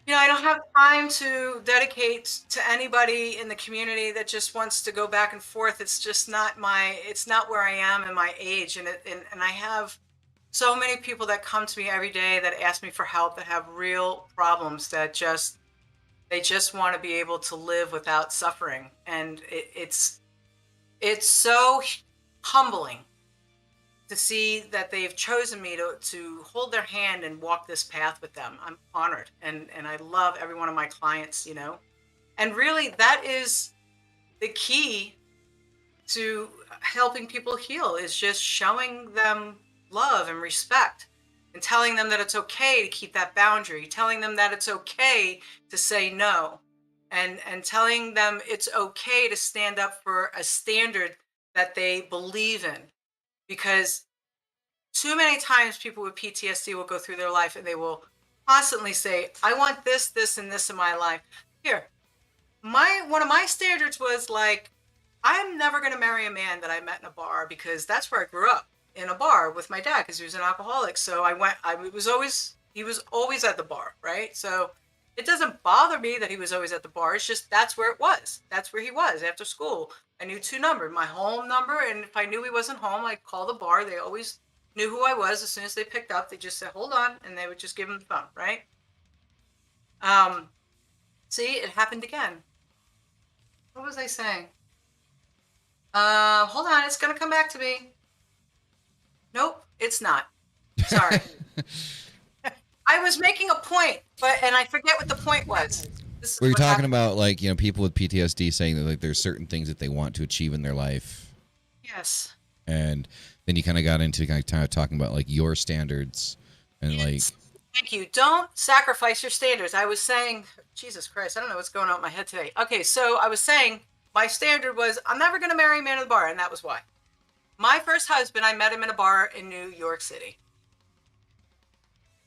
You know, I don't have time to dedicate to anybody in the community that just wants to go back and forth. It's just not it's not where I am in my age. And I have so many people that come to me every day that ask me for help, that have real problems, that they just want to be able to live without suffering. And it's so humbling to see that they've chosen me to hold their hand and walk this path with them. I'm honored. And I love every one of my clients, you know, And really, that is the key to helping people heal, is just showing them love and respect and telling them that it's okay to keep that boundary, telling them that it's okay to say no, and telling them it's okay to stand up for a standard that they believe in. Because too many times people with PTSD will go through their life and they will constantly say, I want this, this, and this in my life. Here, one of my standards was like, I'm never going to marry a man that I met in a bar, because that's where I grew up, in a bar with my dad, because he was an alcoholic. So he was always at the bar, right? So it doesn't bother me that he was always at the bar. It's just, that's where it was. That's where he was after school. I knew two numbers, my home number. And if I knew he wasn't home, I'd call the bar. They always knew who I was. As soon as they picked up, they just said, hold on. And they would just give him the phone, right? See, it happened again. What was I saying? Hold on, it's gonna come back to me. Nope, it's not. Sorry. I was making a point, and I forget what the point was. Were you talking about, like, you know, people with PTSD saying that, like, there's certain things that they want to achieve in their life? Yes. And then you kind of got into kind of talking about, like, your standards and Yes. like. Thank you. Don't sacrifice your standards. I was saying, Jesus Christ, I don't know what's going on in my head today. Okay, so I was saying my standard was, I'm never going to marry a man in the bar, and that was why. My first husband, I met him in a bar in New York City.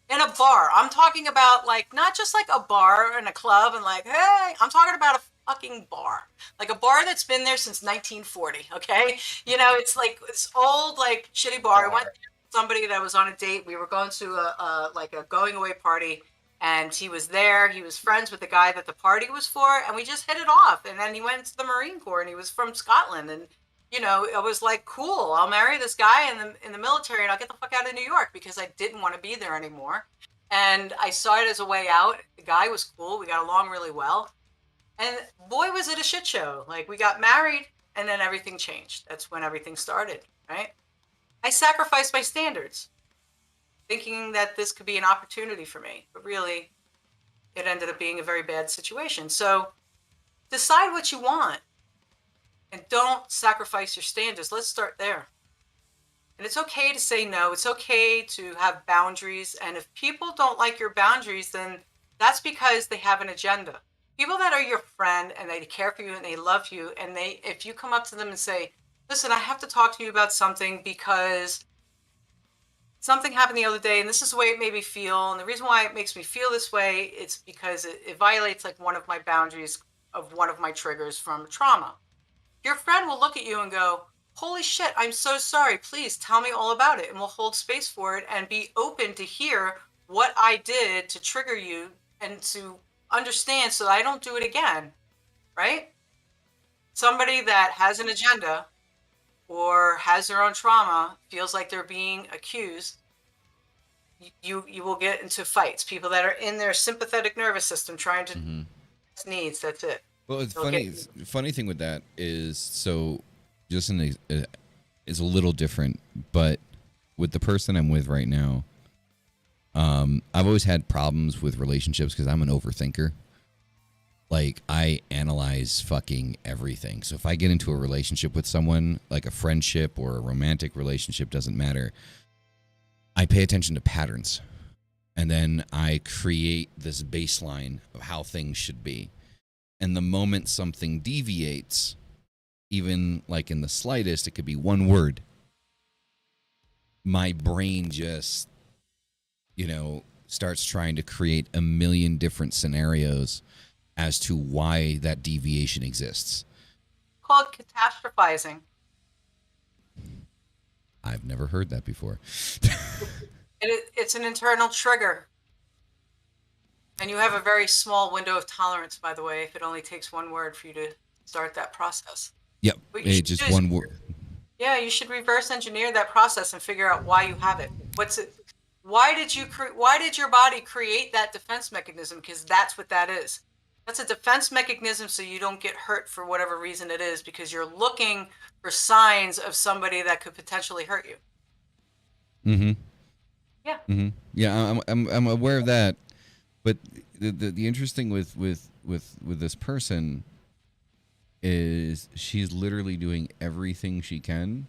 In a bar. I'm talking about, like, not just like a bar and a club and like, hey, I'm talking about a fucking bar. Like a bar that's been there since 1940, okay? You know, it's like this old, like, shitty bar. I went there with somebody that was on a date. We were going to a going away party, and he was there. He was friends with the guy that the party was for, and we just hit it off. And then he went to the Marine Corps, and he was from Scotland, and you know, it was like, cool, I'll marry this guy in the military, and I'll get the fuck out of New York, because I didn't want to be there anymore. And I saw it as a way out. The guy was cool. We got along really well. And boy, was it a shit show. Like, we got married, and then everything changed. That's when everything started, right? I sacrificed my standards, thinking that this could be an opportunity for me. But really, it ended up being a very bad situation. So decide what you want. And don't sacrifice your standards. Let's start there. And it's okay to say no. It's okay to have boundaries. And if people don't like your boundaries, then that's because they have an agenda. People that are your friend and they care for you and they love you, and if you come up to them and say, listen, I have to talk to you about something because something happened the other day, and this is the way it made me feel. And the reason why it makes me feel this way, it's because it violates like one of my boundaries of one of my triggers from trauma. Your friend will look at you and go, holy shit, I'm so sorry. Please tell me all about it. And we'll hold space for it and be open to hear what I did to trigger you and to understand so that I don't do it again. Right? Somebody that has an agenda or has their own trauma, feels like they're being accused, you will get into fights. People that are in their sympathetic nervous system trying to needs, that's it. Well, it's funny thing with that is, so just is a little different, but with the person I'm with right now, I've always had problems with relationships because I'm an overthinker. Like, I analyze fucking everything. So if I get into a relationship with someone, like a friendship or a romantic relationship, doesn't matter, I pay attention to patterns. And then I create this baseline of how things should be. And the moment something deviates, even like in the slightest, it could be one word, my brain just, starts trying to create a million different scenarios as to why that deviation exists. Called catastrophizing. I've never heard that before. It's an internal trigger. And you have a very small window of tolerance, by the way, if it only takes one word for you to start that process. Yep, it's just one word. Yeah, you should reverse engineer that process and figure out why you have it. What's it? Why did your body create that defense mechanism? Because that's what that is. That's a defense mechanism so you don't get hurt for whatever reason it is, because you're looking for signs of somebody that could potentially hurt you. Mm-hmm. Yeah. Mm-hmm. Yeah, I'm aware of that. But the interesting with this person is she's literally doing everything she can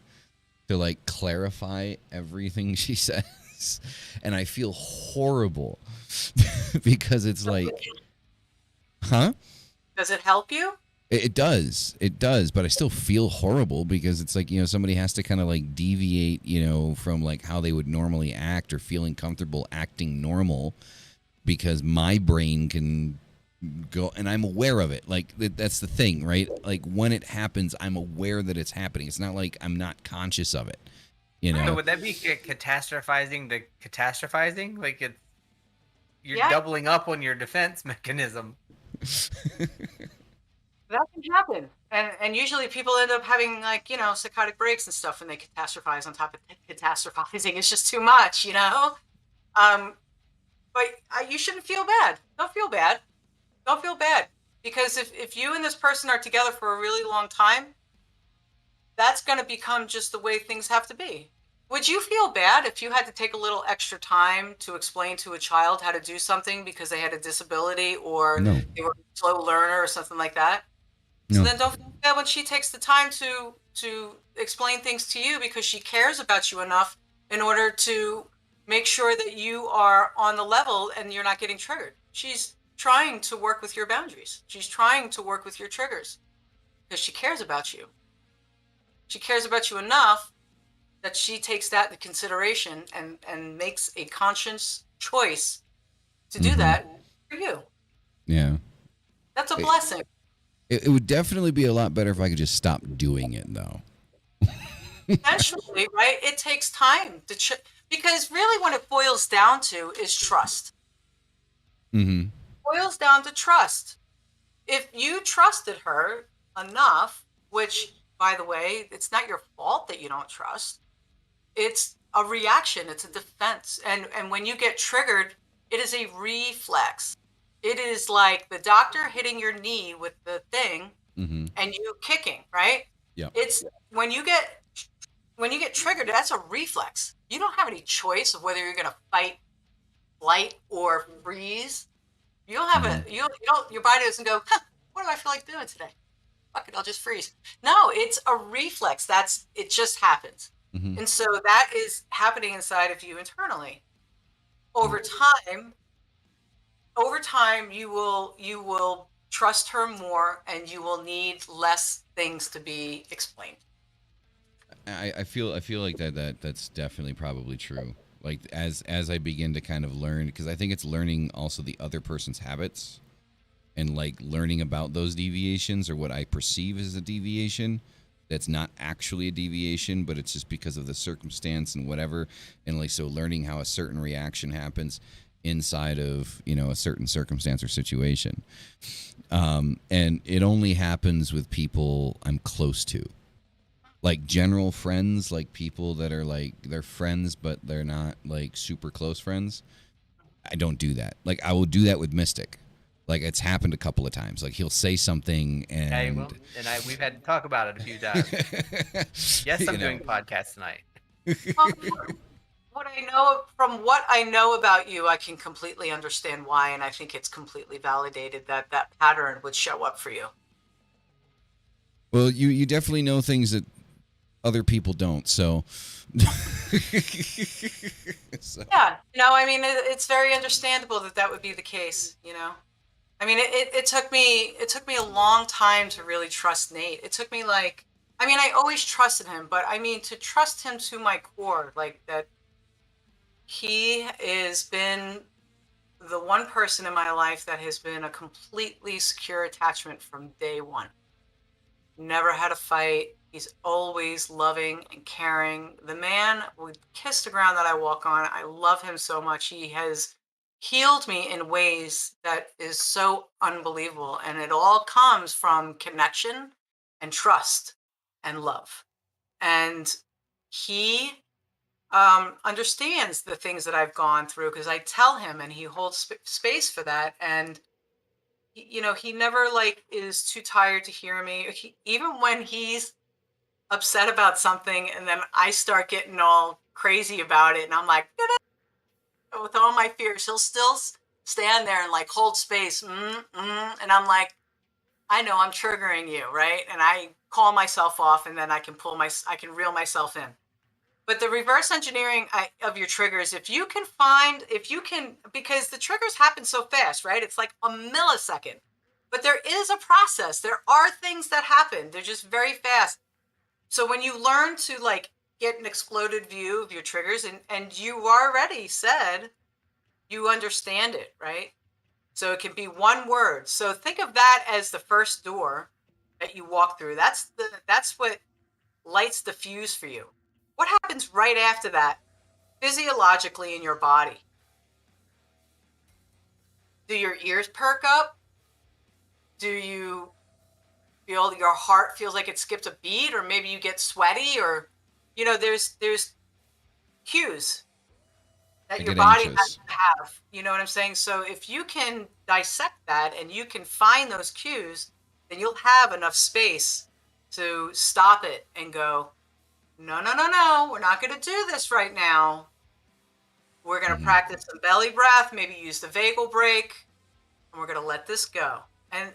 to like clarify everything she says, and I feel horrible because it's like, huh? Does it help you? It does. It does. But I still feel horrible because it's like, somebody has to kind of like deviate, from like how they would normally act or feeling comfortable acting normal because my brain can go, and I'm aware of it. Like that's the thing, right? Like when it happens, I'm aware that it's happening. It's not like I'm not conscious of it, So would that be catastrophizing the catastrophizing? Like you're Yeah. doubling up on your defense mechanism. That can happen. And usually people end up having like, psychotic breaks and stuff when they catastrophize on top of catastrophizing. It's just too much, But you shouldn't feel bad. Don't feel bad. Don't feel bad. Because if you and this person are together for a really long time, that's going to become just the way things have to be. Would you feel bad if you had to take a little extra time to explain to a child how to do something because they had a disability or No. they were a slow learner or something like that? No. So then don't feel bad when she takes the time to explain things to you because she cares about you enough in order to make sure that you are on the level and you're not getting triggered. She's trying to work with your boundaries. She's trying to work with your triggers because she cares about you. She cares about you enough that she takes that into consideration and makes a conscious choice to do that for you. Yeah. That's a blessing. It would definitely be a lot better if I could just stop doing it, though. Eventually, right? It takes time to because really what it boils down to is trust. Mm-hmm. Boils down to trust. If you trusted her enough, which, by the way, it's not your fault that you don't trust. It's a reaction. It's a defense. And when you get triggered, it is a reflex. It is like the doctor hitting your knee with the thing and you kicking, right? Yeah. It's when you get triggered, that's a reflex. You don't have any choice of whether you're going to fight, flight, or freeze. You don't have you don't, your body doesn't go, what do I feel like doing today? Fuck it, I'll just freeze. No, it's a reflex. It just happens. And so that is happening inside of you internally. Over time, you will trust her more and you will need less things to be explained. I feel like that's definitely probably true. Like as I begin to kind of learn, because I think it's learning also the other person's habits and like learning about those deviations or what I perceive as a deviation that's not actually a deviation, but it's just because of the circumstance and whatever. And like, so learning how a certain reaction happens inside of, a certain circumstance or situation. And it only happens with people I'm close to. Like general friends, like people that are like, they're friends, but they're not like super close friends. I don't do that. Like I will do that with Mystic. Like it's happened a couple of times. Like he'll say something and we've had to talk about it a few times. Yes, I'm doing podcasts tonight. What I know about you, I can completely understand why, and I think it's completely validated that pattern would show up for you. Well, you definitely know things that other people don't, so. Yeah, I mean, it's very understandable that would be the case, I mean, it took me a long time to really trust Nate. It took me I always trusted him, but I mean, to trust him to my core, like that he has been the one person in my life that has been a completely secure attachment from day one. Never had a fight. He's always loving and caring. The man would kiss the ground that I walk on. I love him so much. He has healed me in ways that is so unbelievable. And it all comes from connection and trust and love. And he understands the things that I've gone through because I tell him and he holds space for that. And, he never is too tired to hear me. Even when he's upset about something and then I start getting all crazy about it and I'm like, with all my fears, he'll still stand there and like hold space. And I'm like, I know I'm triggering you, right? And I call myself off, and then I can reel myself in. But the reverse engineering of your triggers, if you can, because the triggers happen so fast, right? It's like a millisecond. But there is a process. There are things that happen. They're just very fast. So when you learn to like get an exploded view of your triggers, and you already said you understand it, right? So it can be one word. So think of that as the first door that you walk through. That's what lights the fuse for you. What happens right after that physiologically in your body? Do your ears perk up? Do you feel your heart feels like it skipped a beat, or maybe you get sweaty, or there's cues that your body has to have. You know what I'm saying? So if you can dissect that and you can find those cues, then you'll have enough space to stop it and go, no, we're not going to do this right now. We're going to practice some belly breath, maybe use the vagal brake, and we're going to let this go.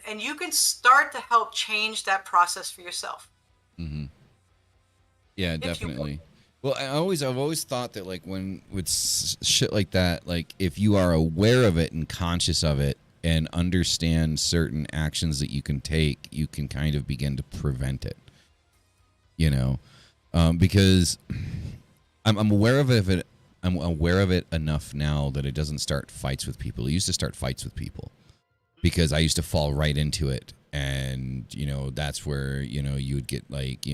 And you can start to help change that process for yourself. Mm-hmm. Yeah, definitely. Well, I've always thought that like when with shit like that, like if you are aware of it and conscious of it and understand certain actions that you can take, you can kind of begin to prevent it. Because I'm aware of it. I'm aware of it enough now that it doesn't start fights with people. It used to start fights with people because I used to fall right into it. And, that's where, you would get like,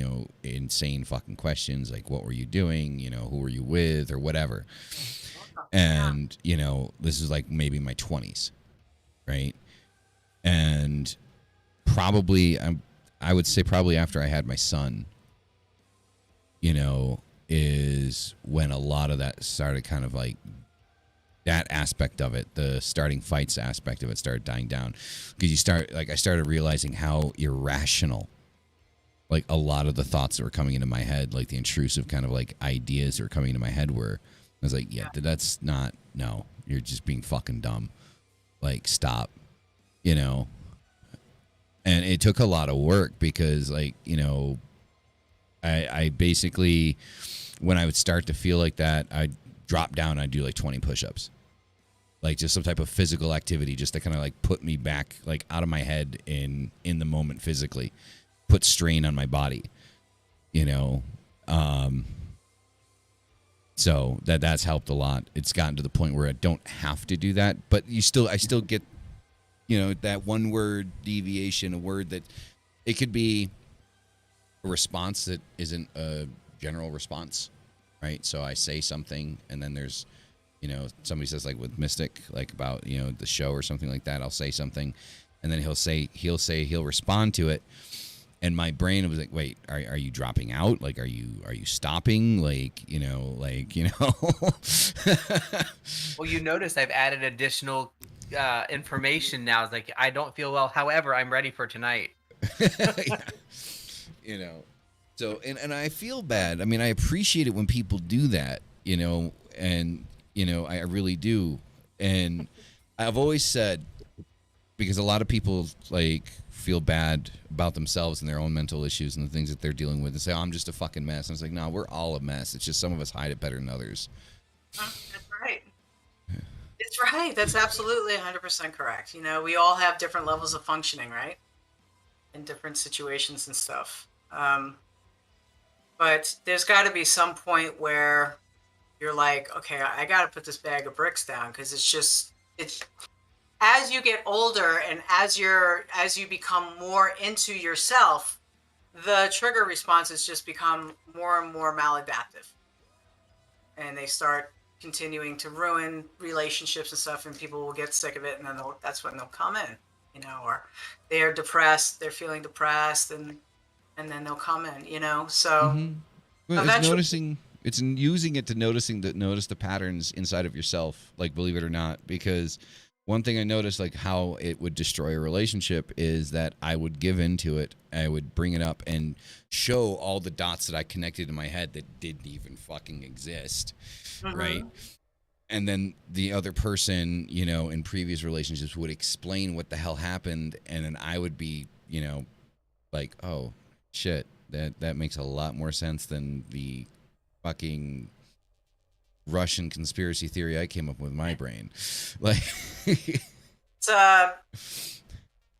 insane fucking questions like, what were you doing? Who were you with or whatever? And, this is like maybe my 20s, right? And probably, I would say probably after I had my son, is when a lot of that started kind of like that aspect of it, the starting fights aspect of it started dying down. Because I started realizing how irrational, like a lot of the thoughts that were coming into my head, like the intrusive kind of like ideas that were coming into my head were, I was like, that's not, no, you're just being fucking dumb. Like, stop, And it took a lot of work because like, I basically, when I would start to feel like that, I'd drop down, I'd do like 20 push-ups. Like just some type of physical activity just to kind of like put me back like out of my head in the moment physically, put strain on my body, so that's helped a lot. It's gotten to the point where I don't have to do that, but I still get, that one word deviation, a word that it could be a response that isn't a general response, right? So I say something and then there's, somebody says like with Mystic, like about, the show or something like that, I'll say something and then he'll respond to it. And my brain was like, wait, are you dropping out? Like, are you stopping? Like, Well, you notice I've added additional information now. It's like, I don't feel well. However, I'm ready for tonight. Yeah. So, and I feel bad. I mean, I appreciate it when people do that, and, I really do. And I've always said, because a lot of people like feel bad about themselves and their own mental issues and the things that they're dealing with and say, oh, I'm just a fucking mess. And it's like, no, we're all a mess. It's just some of us hide it better than others. That's right. It's right. That's absolutely 100% correct. We all have different levels of functioning, right? In different situations and stuff. But there's got to be some point where you're like, okay, I got to put this bag of bricks down, because it's as you get older and as you become more into yourself, the trigger responses just become more and more maladaptive, and they start continuing to ruin relationships and stuff, and people will get sick of it, and then that's when they'll come in, or they're depressed, they're feeling depressed, and then they'll come in, so well, it's using it to notice the patterns inside of yourself, like, believe it or not, because one thing I noticed, like how it would destroy a relationship, is that I would give into it. I would bring it up and show all the dots that I connected in my head that didn't even fucking exist, right? and then the other person, you know, in previous relationships would explain what the hell happened, and then I would be, you know, like, oh shit, that makes a lot more sense than the fucking Russian conspiracy theory I came up with in my brain. Like, It's,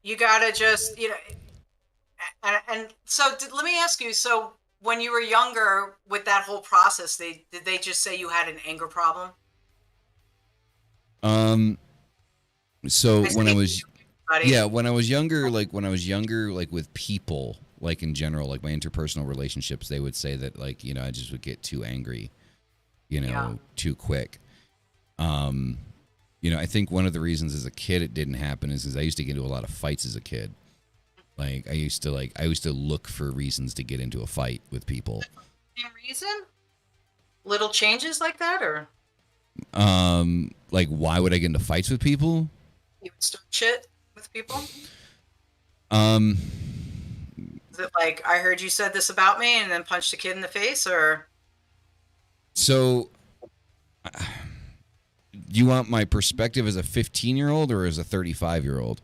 you gotta just, you know, and so let me ask you. So when you were younger, with that whole process, did they just say you had an anger problem? so when I was, Buddy? yeah, when I was younger, like with people, like in general, like my interpersonal relationships, they would say that, like, you know, I just would get too angry, you know, Yeah. too quick. You know, I think one of the reasons as a kid it didn't happen is because I used to get into a lot of fights as a kid. Like I used to look for reasons to get into a fight with people. Same reason? Little changes like that, or Like why would I get into fights with people? you would start shit with people? Um, Is it like, I heard you said this about me, and then punched a kid in the face, or? so you want my perspective as a 15-year-old or as a 35-year-old?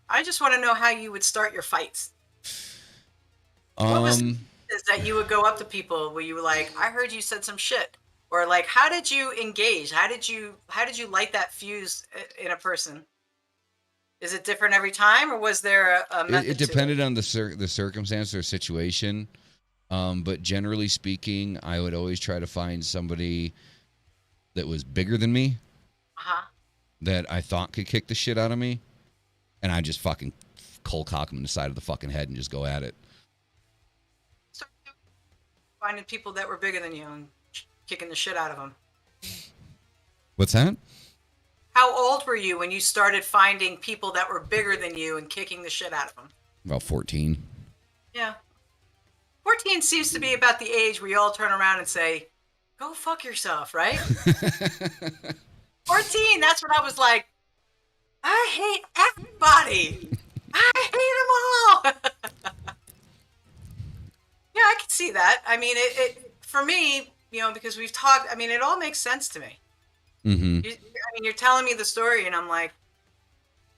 I just want to know how you would start your fights. What was it that you would go up to people where you were like, I heard you said some shit, or like, how did you engage? How did you light that fuse in a person? Is it different every time, or was there a method? It depended on the circumstance or situation. But generally speaking, I would always try to find somebody that was bigger than me, that I thought could kick the shit out of me, and I just fucking cold cock them in the side of the fucking head and just go at it. Start finding people that were bigger than you and kicking the shit out of them. What's that? How old were you when you started finding people that were bigger than you and kicking the shit out of them? About 14. Yeah. 14 seems to be about the age where you all turn around and say, go fuck yourself, right? 14, that's when I was like, I hate everybody. I hate them all. Yeah, I can see that. I mean, it for me, you know, because we've talked, I mean, it all makes sense to me. Mm-hmm. I mean, you're telling me the story, and I'm like,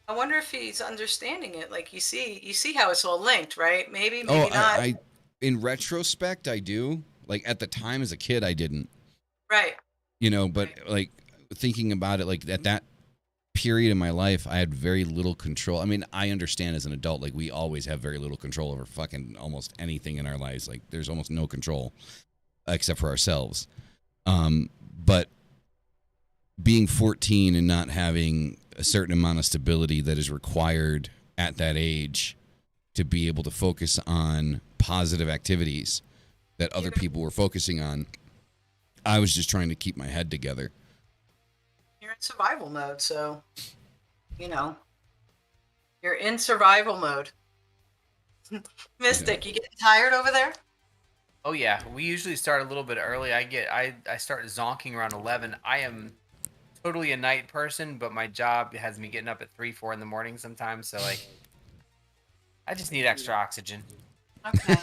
I wonder if he's understanding it. Like, you see how it's all linked, right? Maybe not. I in retrospect, I do. Like at the time as a kid, I didn't. Right. You know, but Right. like thinking about it, like at that period in my life, I had very little control. I mean, I understand as an adult, like we always have very little control over fucking almost anything in our lives. Like there's almost no control except for ourselves. But being 14 and not having a certain amount of stability that is required at that age to be able to focus on positive activities that other people were focusing on, I was just trying to keep my head together. You're in survival mode, so, you know, you're in survival mode. Mystic, you getting tired over there? Oh yeah, we usually start a little bit early. I start zonking around 11. I am totally a night person, but my job has me getting up at 3, 4 in the morning sometimes. So like, I just need extra oxygen. Okay.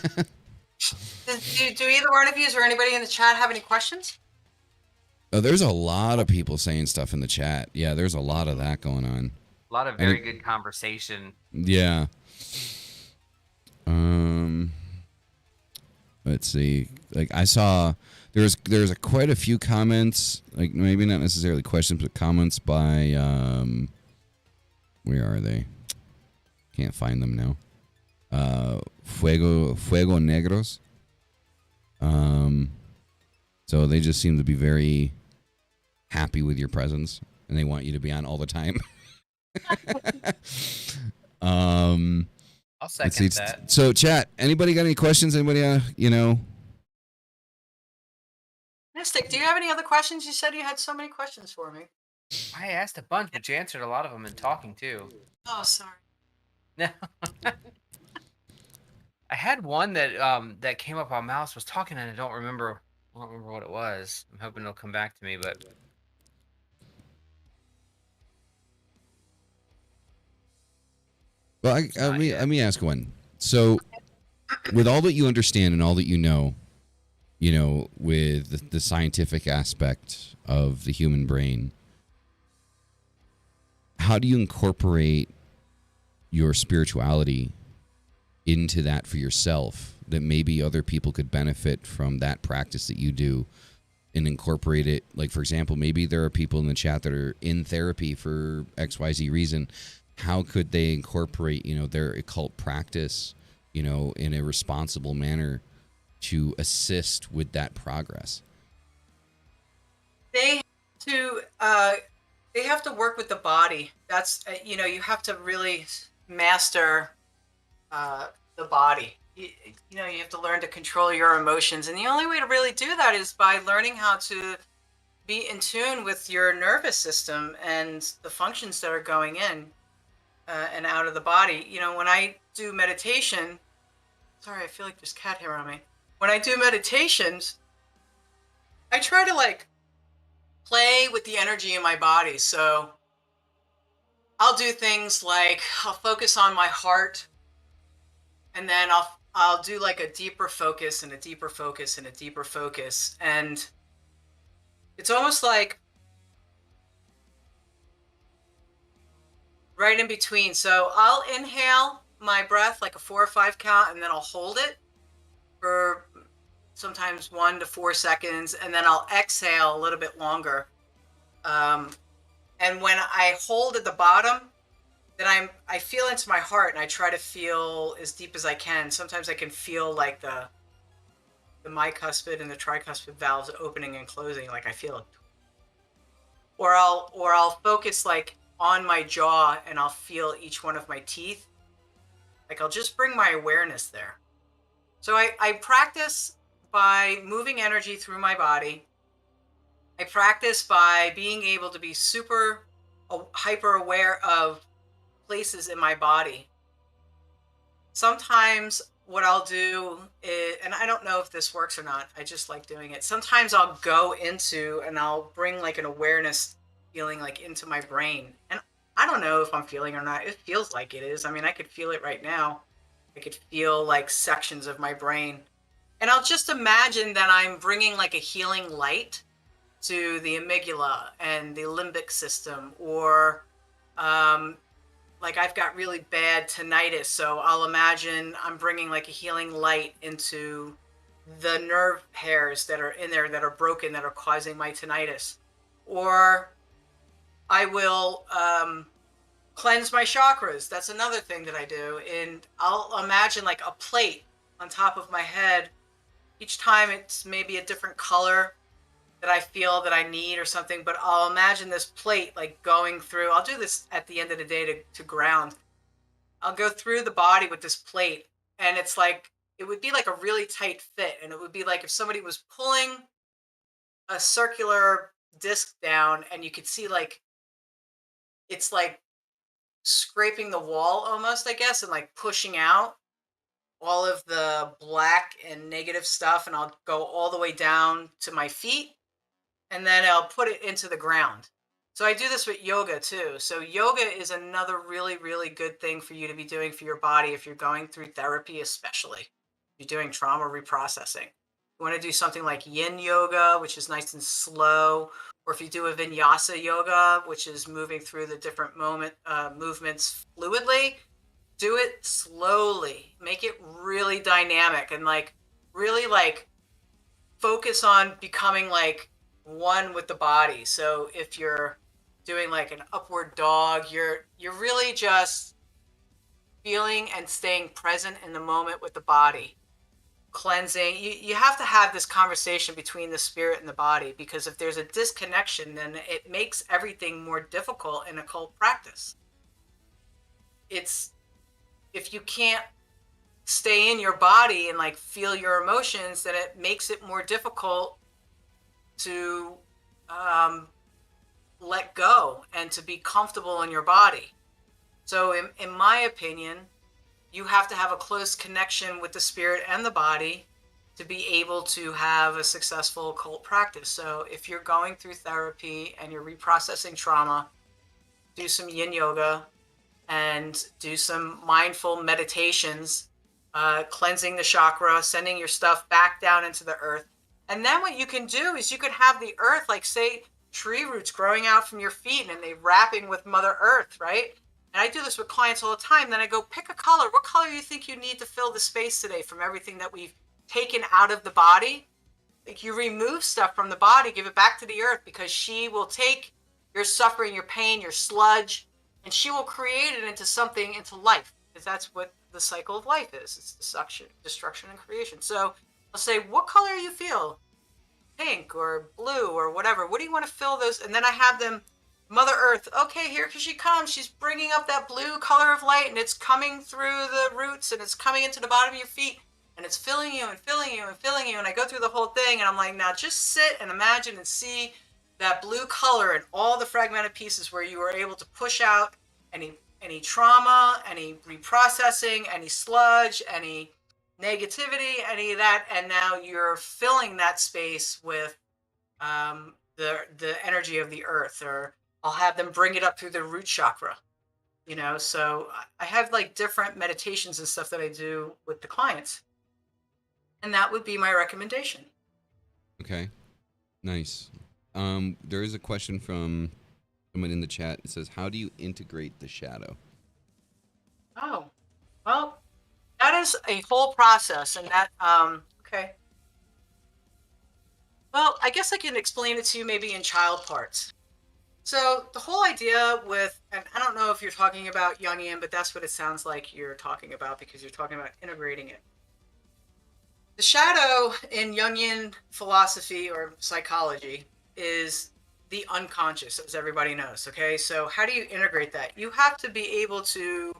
do either one of you or anybody in the chat have any questions? Oh, there's a lot of people saying stuff in the chat. Yeah, there's a lot of that going on. A lot of very good conversation. Yeah. Let's see. Like I saw there's quite a few comments, like maybe not necessarily questions, but comments by where are they? Can't find them now. Fuego Negros. So they just seem to be very happy with your presence, and they want you to be on all the time. I'll second that. So, chat. Anybody got any questions? Anybody? You know. Mystic, do you have any other questions? You said you had so many questions for me. I asked a bunch, but you answered a lot of them in talking too. Oh, sorry. No. I had one that that came up on Malice was talking, and I don't remember what it was. I'm hoping it'll come back to me, but Well, let me ask one. So, with all that you understand and all that you know, with the scientific aspect of the human brain, how do you incorporate your spirituality into that for yourself, that maybe other people could benefit from that practice that you do and incorporate it? Like, for example, maybe there are people in the chat that are in therapy for XYZ reason. How could they incorporate, their occult practice, in a responsible manner to assist with that progress? They have to work with the body. That's you have to really master the body. You have to learn to control your emotions, and the only way to really do that is by learning how to be in tune with your nervous system and the functions that are going in and out of the body. When I do meditation, sorry, I feel like there's cat hair on me. When I do meditations, I try to play with the energy in my body. So I'll do things like I'll focus on my heart, and then I'll do like a deeper focus and a deeper focus and a deeper focus. And it's almost like right in between. So I'll inhale my breath like a 4 or 5 count, and then I'll hold it for sometimes 1 to 4 seconds, and then I'll exhale a little bit longer. And when I hold at the bottom, then I feel into my heart, and I try to feel as deep as I can. Sometimes I can feel like the bicuspid and the tricuspid valves opening and closing, like I feel it. Or I'll focus like on my jaw, and I'll feel each one of my teeth. Like I'll just bring my awareness there. So I practice by moving energy through my body. I practice by being able to be super hyper aware of places in my body. Sometimes what I'll do is, and I don't know if this works or not, I just like doing it. Sometimes I'll go into and I'll bring like an awareness feeling like into my brain. And I don't know if I'm feeling or not. It feels like it is. I mean, I could feel it right now. I could feel like sections of my brain. And I'll just imagine that I'm bringing like a healing light to the amygdala and the limbic system, or like I've got really bad tinnitus. So I'll imagine I'm bringing like a healing light into the nerve hairs that are in there that are broken, that are causing my tinnitus. Or I will cleanse my chakras. That's another thing that I do. And I'll imagine like a plate on top of my head. Each time it's maybe a different color that I feel that I need or something, but I'll imagine this plate like going through. I'll do this at the end of the day to ground. I'll go through the body with this plate, and it's like, it would be like a really tight fit. And it would be like if somebody was pulling a circular disc down, and you could see like, it's like scraping the wall almost, I guess, and like pushing out all of the black and negative stuff. And I'll go all the way down to my feet, and then I'll put it into the ground. So I do this with yoga too. So yoga is another really, really good thing for you to be doing for your body if you're going through therapy, especially if you're doing trauma reprocessing. You want to do something like yin yoga, which is nice and slow, or if you do a vinyasa yoga, which is moving through the different movements fluidly, do it slowly. Make it really dynamic, and like really like focus on becoming like one with the body. So if you're doing like an upward dog, you're really just feeling and staying present in the moment with the body. Cleansing. You have to have this conversation between the spirit and the body, because if there's a disconnection, then it makes everything more difficult in occult practice. It's, if you can't stay in your body and like feel your emotions, then it makes it more difficult to let go and to be comfortable in your body. So in my opinion, you have to have a close connection with the spirit and the body to be able to have a successful occult practice. So if you're going through therapy and you're reprocessing trauma, do some yin yoga and do some mindful meditations, cleansing the chakra, sending your stuff back down into the earth. And then what you can do is you could have the earth, like say tree roots growing out from your feet and they wrapping with Mother Earth, right? And I do this with clients all the time. Then I go, pick a color. What color do you think you need to fill the space today from everything that we've taken out of the body? Like you remove stuff from the body, give it back to the earth, because she will take your suffering, your pain, your sludge, and she will create it into something, into life, because that's what the cycle of life is. It's destruction and creation. So I'll say, what color do you feel? Pink or blue or whatever. What do you want to fill those? And then I have them, Mother Earth, okay, here she comes. She's bringing up that blue color of light, and it's coming through the roots, and it's coming into the bottom of your feet, and it's filling you and filling you and filling you. And I go through the whole thing, and I'm like, now just sit and imagine and see that blue color and all the fragmented pieces where you were able to push out any trauma, any reprocessing, any sludge, any negativity, any of that, and now you're filling that space with the energy of the earth. Or I'll have them bring it up through the root chakra, So I have like different meditations and stuff that I do with the clients, and that would be my recommendation. Okay, nice. There is a question from someone in the chat. It says, how do you integrate the shadow? Oh, well, that is a whole process, and that, okay. Well, I guess I can explain it to you maybe in child parts. So the whole idea with, and I don't know if you're talking about Jungian, but that's what it sounds like you're talking about, because you're talking about integrating it. The shadow in Jungian philosophy or psychology is the unconscious, as everybody knows, okay? So how do you integrate that? You have to be able to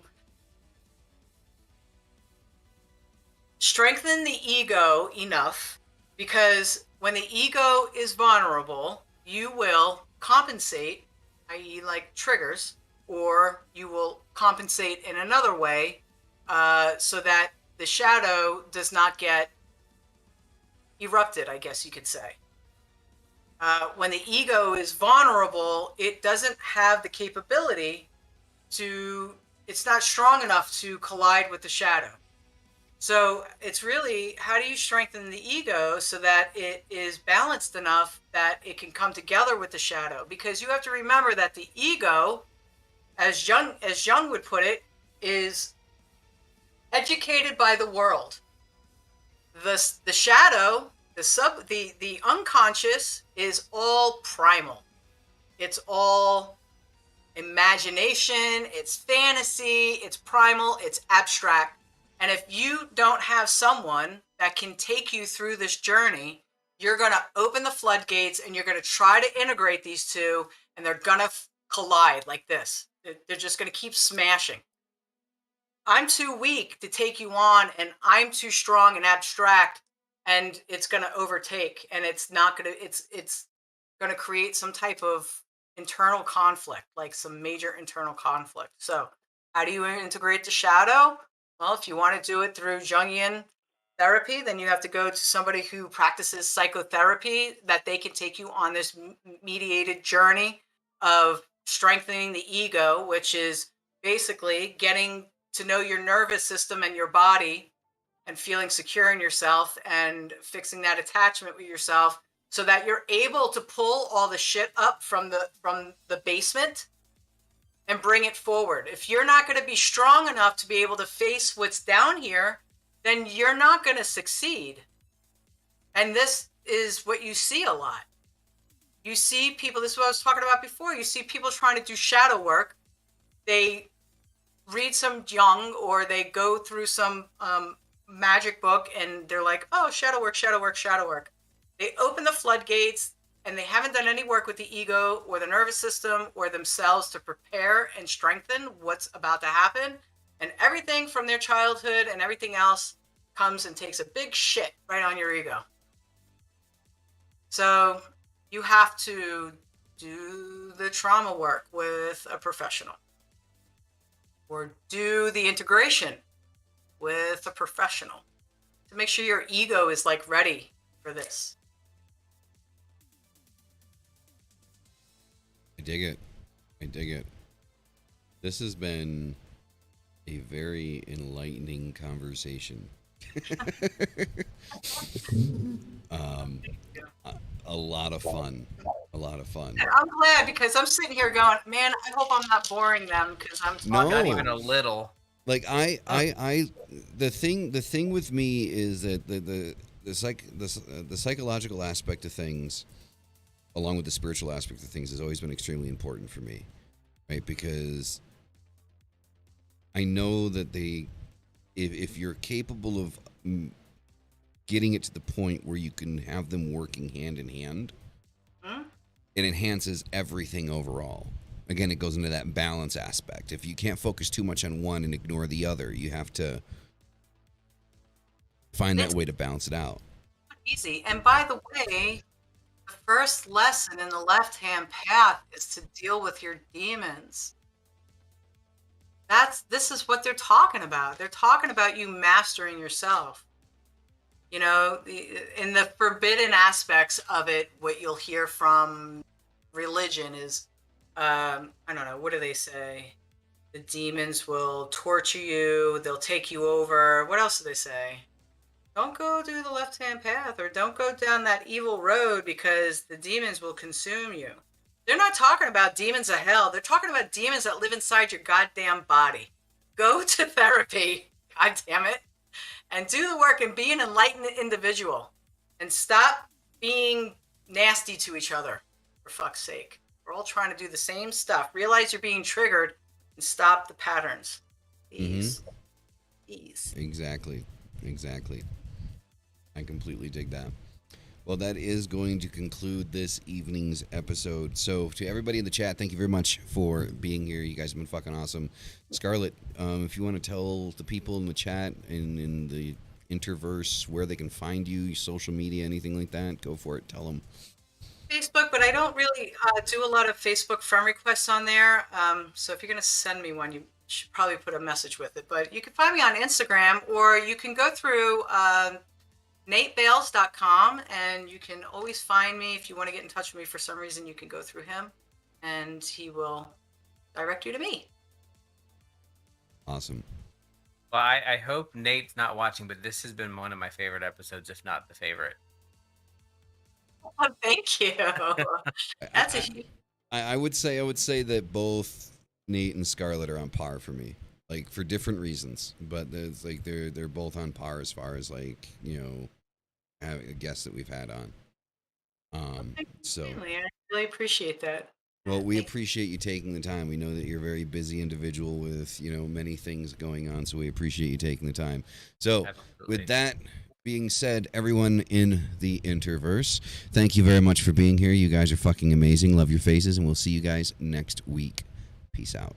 strengthen the ego enough, because when the ego is vulnerable, you will compensate, i.e. like triggers, or you will compensate in another way so that the shadow does not get erupted, I guess you could say. When the ego is vulnerable, it doesn't have the capability it's not strong enough to collide with the shadow. So it's really, how do you strengthen the ego so that it is balanced enough that it can come together with the shadow? Because you have to remember that the ego, as Jung would put it, is educated by the world. The shadow, the unconscious is all primal. It's all imagination, it's fantasy, it's primal, it's abstract. And if you don't have someone that can take you through this journey, you're going to open the floodgates and you're going to try to integrate these two, and they're going to collide like this. They're just going to keep smashing. I'm too weak to take you on, and I'm too strong and abstract, and it's going to overtake, and it's not going to, it's going to create some type of internal conflict, like some major internal conflict. So how do you integrate the shadow? Well, if you want to do it through Jungian therapy, then you have to go to somebody who practices psychotherapy, that they can take you on this mediated journey of strengthening the ego, which is basically getting to know your nervous system and your body and feeling secure in yourself and fixing that attachment with yourself so that you're able to pull all the shit up from the basement and bring it forward. If you're not going to be strong enough to be able to face what's down here, then you're not going to succeed. And this is what you see a lot. You see people, this is what I was talking about before, you see people trying to do shadow work. They read some Jung, or they go through some magic book, and they're like, oh, shadow work, shadow work, shadow work. They open the floodgates, and they haven't done any work with the ego or the nervous system or themselves to prepare and strengthen what's about to happen. And everything from their childhood and everything else comes and takes a big shit right on your ego. So you have to do the trauma work with a professional, or do the integration with a professional to make sure your ego is like ready for this. I dig it. I dig it. This has been a very enlightening conversation. A lot of fun. A lot of fun. And I'm glad because I'm sitting here going, man, I hope I'm not boring them because I'm talking. No. Not even a little. Like the thing with me is that the psychological aspect of things, along with the spiritual aspect of things, has always been extremely important for me, right? Because I know that if you're capable of getting it to the point where you can have them working hand in hand, it enhances everything overall. Again, it goes into that balance aspect. If you can't focus too much on one and ignore the other, you have to find that way to balance it out. Easy. And by the way, the first lesson in the left-hand path is to deal with your demons. This is what they're talking about. They're talking about you mastering yourself. You know, in the forbidden aspects of it, what you'll hear from religion is, I don't know, what do they say? The demons will torture you. They'll take you over. What else do they say? Don't go do the left-hand path, or don't go down that evil road because the demons will consume you. They're not talking about demons of hell. They're talking about demons that live inside your goddamn body. Go to therapy, god damn it, and do the work and be an enlightened individual. And stop being nasty to each other, for fuck's sake. We're all trying to do the same stuff. Realize you're being triggered and stop the patterns. Ease. Exactly. I completely dig that. Well, that is going to conclude this evening's episode. So, to everybody in the chat, thank you very much for being here. You guys have been fucking awesome. Scarlett, if you want to tell the people in the chat and in the interverse where they can find you, social media, anything like that, go for it. Tell them. Facebook, but I don't really do a lot of Facebook friend requests on there. So if you're going to send me one, you should probably put a message with it. But you can find me on Instagram, or you can go through NateBales.com, and you can always find me. If you want to get in touch with me for some reason, you can go through him, and he will direct you to me. Awesome. Well, I hope Nate's not watching, but this has been one of my favorite episodes, if not the favorite. Oh, thank you. That's a huge. I would say that both Nate and Scarlett are on par for me, like for different reasons, but it's like they're both on par as far as like, you know, having a guest that we've had on. So I really appreciate that. well, we appreciate you taking the time. We know that you're a very busy individual with, you know, many things going on, so we appreciate you taking the time. So Absolutely. with that being said, everyone in the Interverse, thank you very much for being here. You guys are fucking amazing. Love your faces, and we'll see you guys next week. Peace out.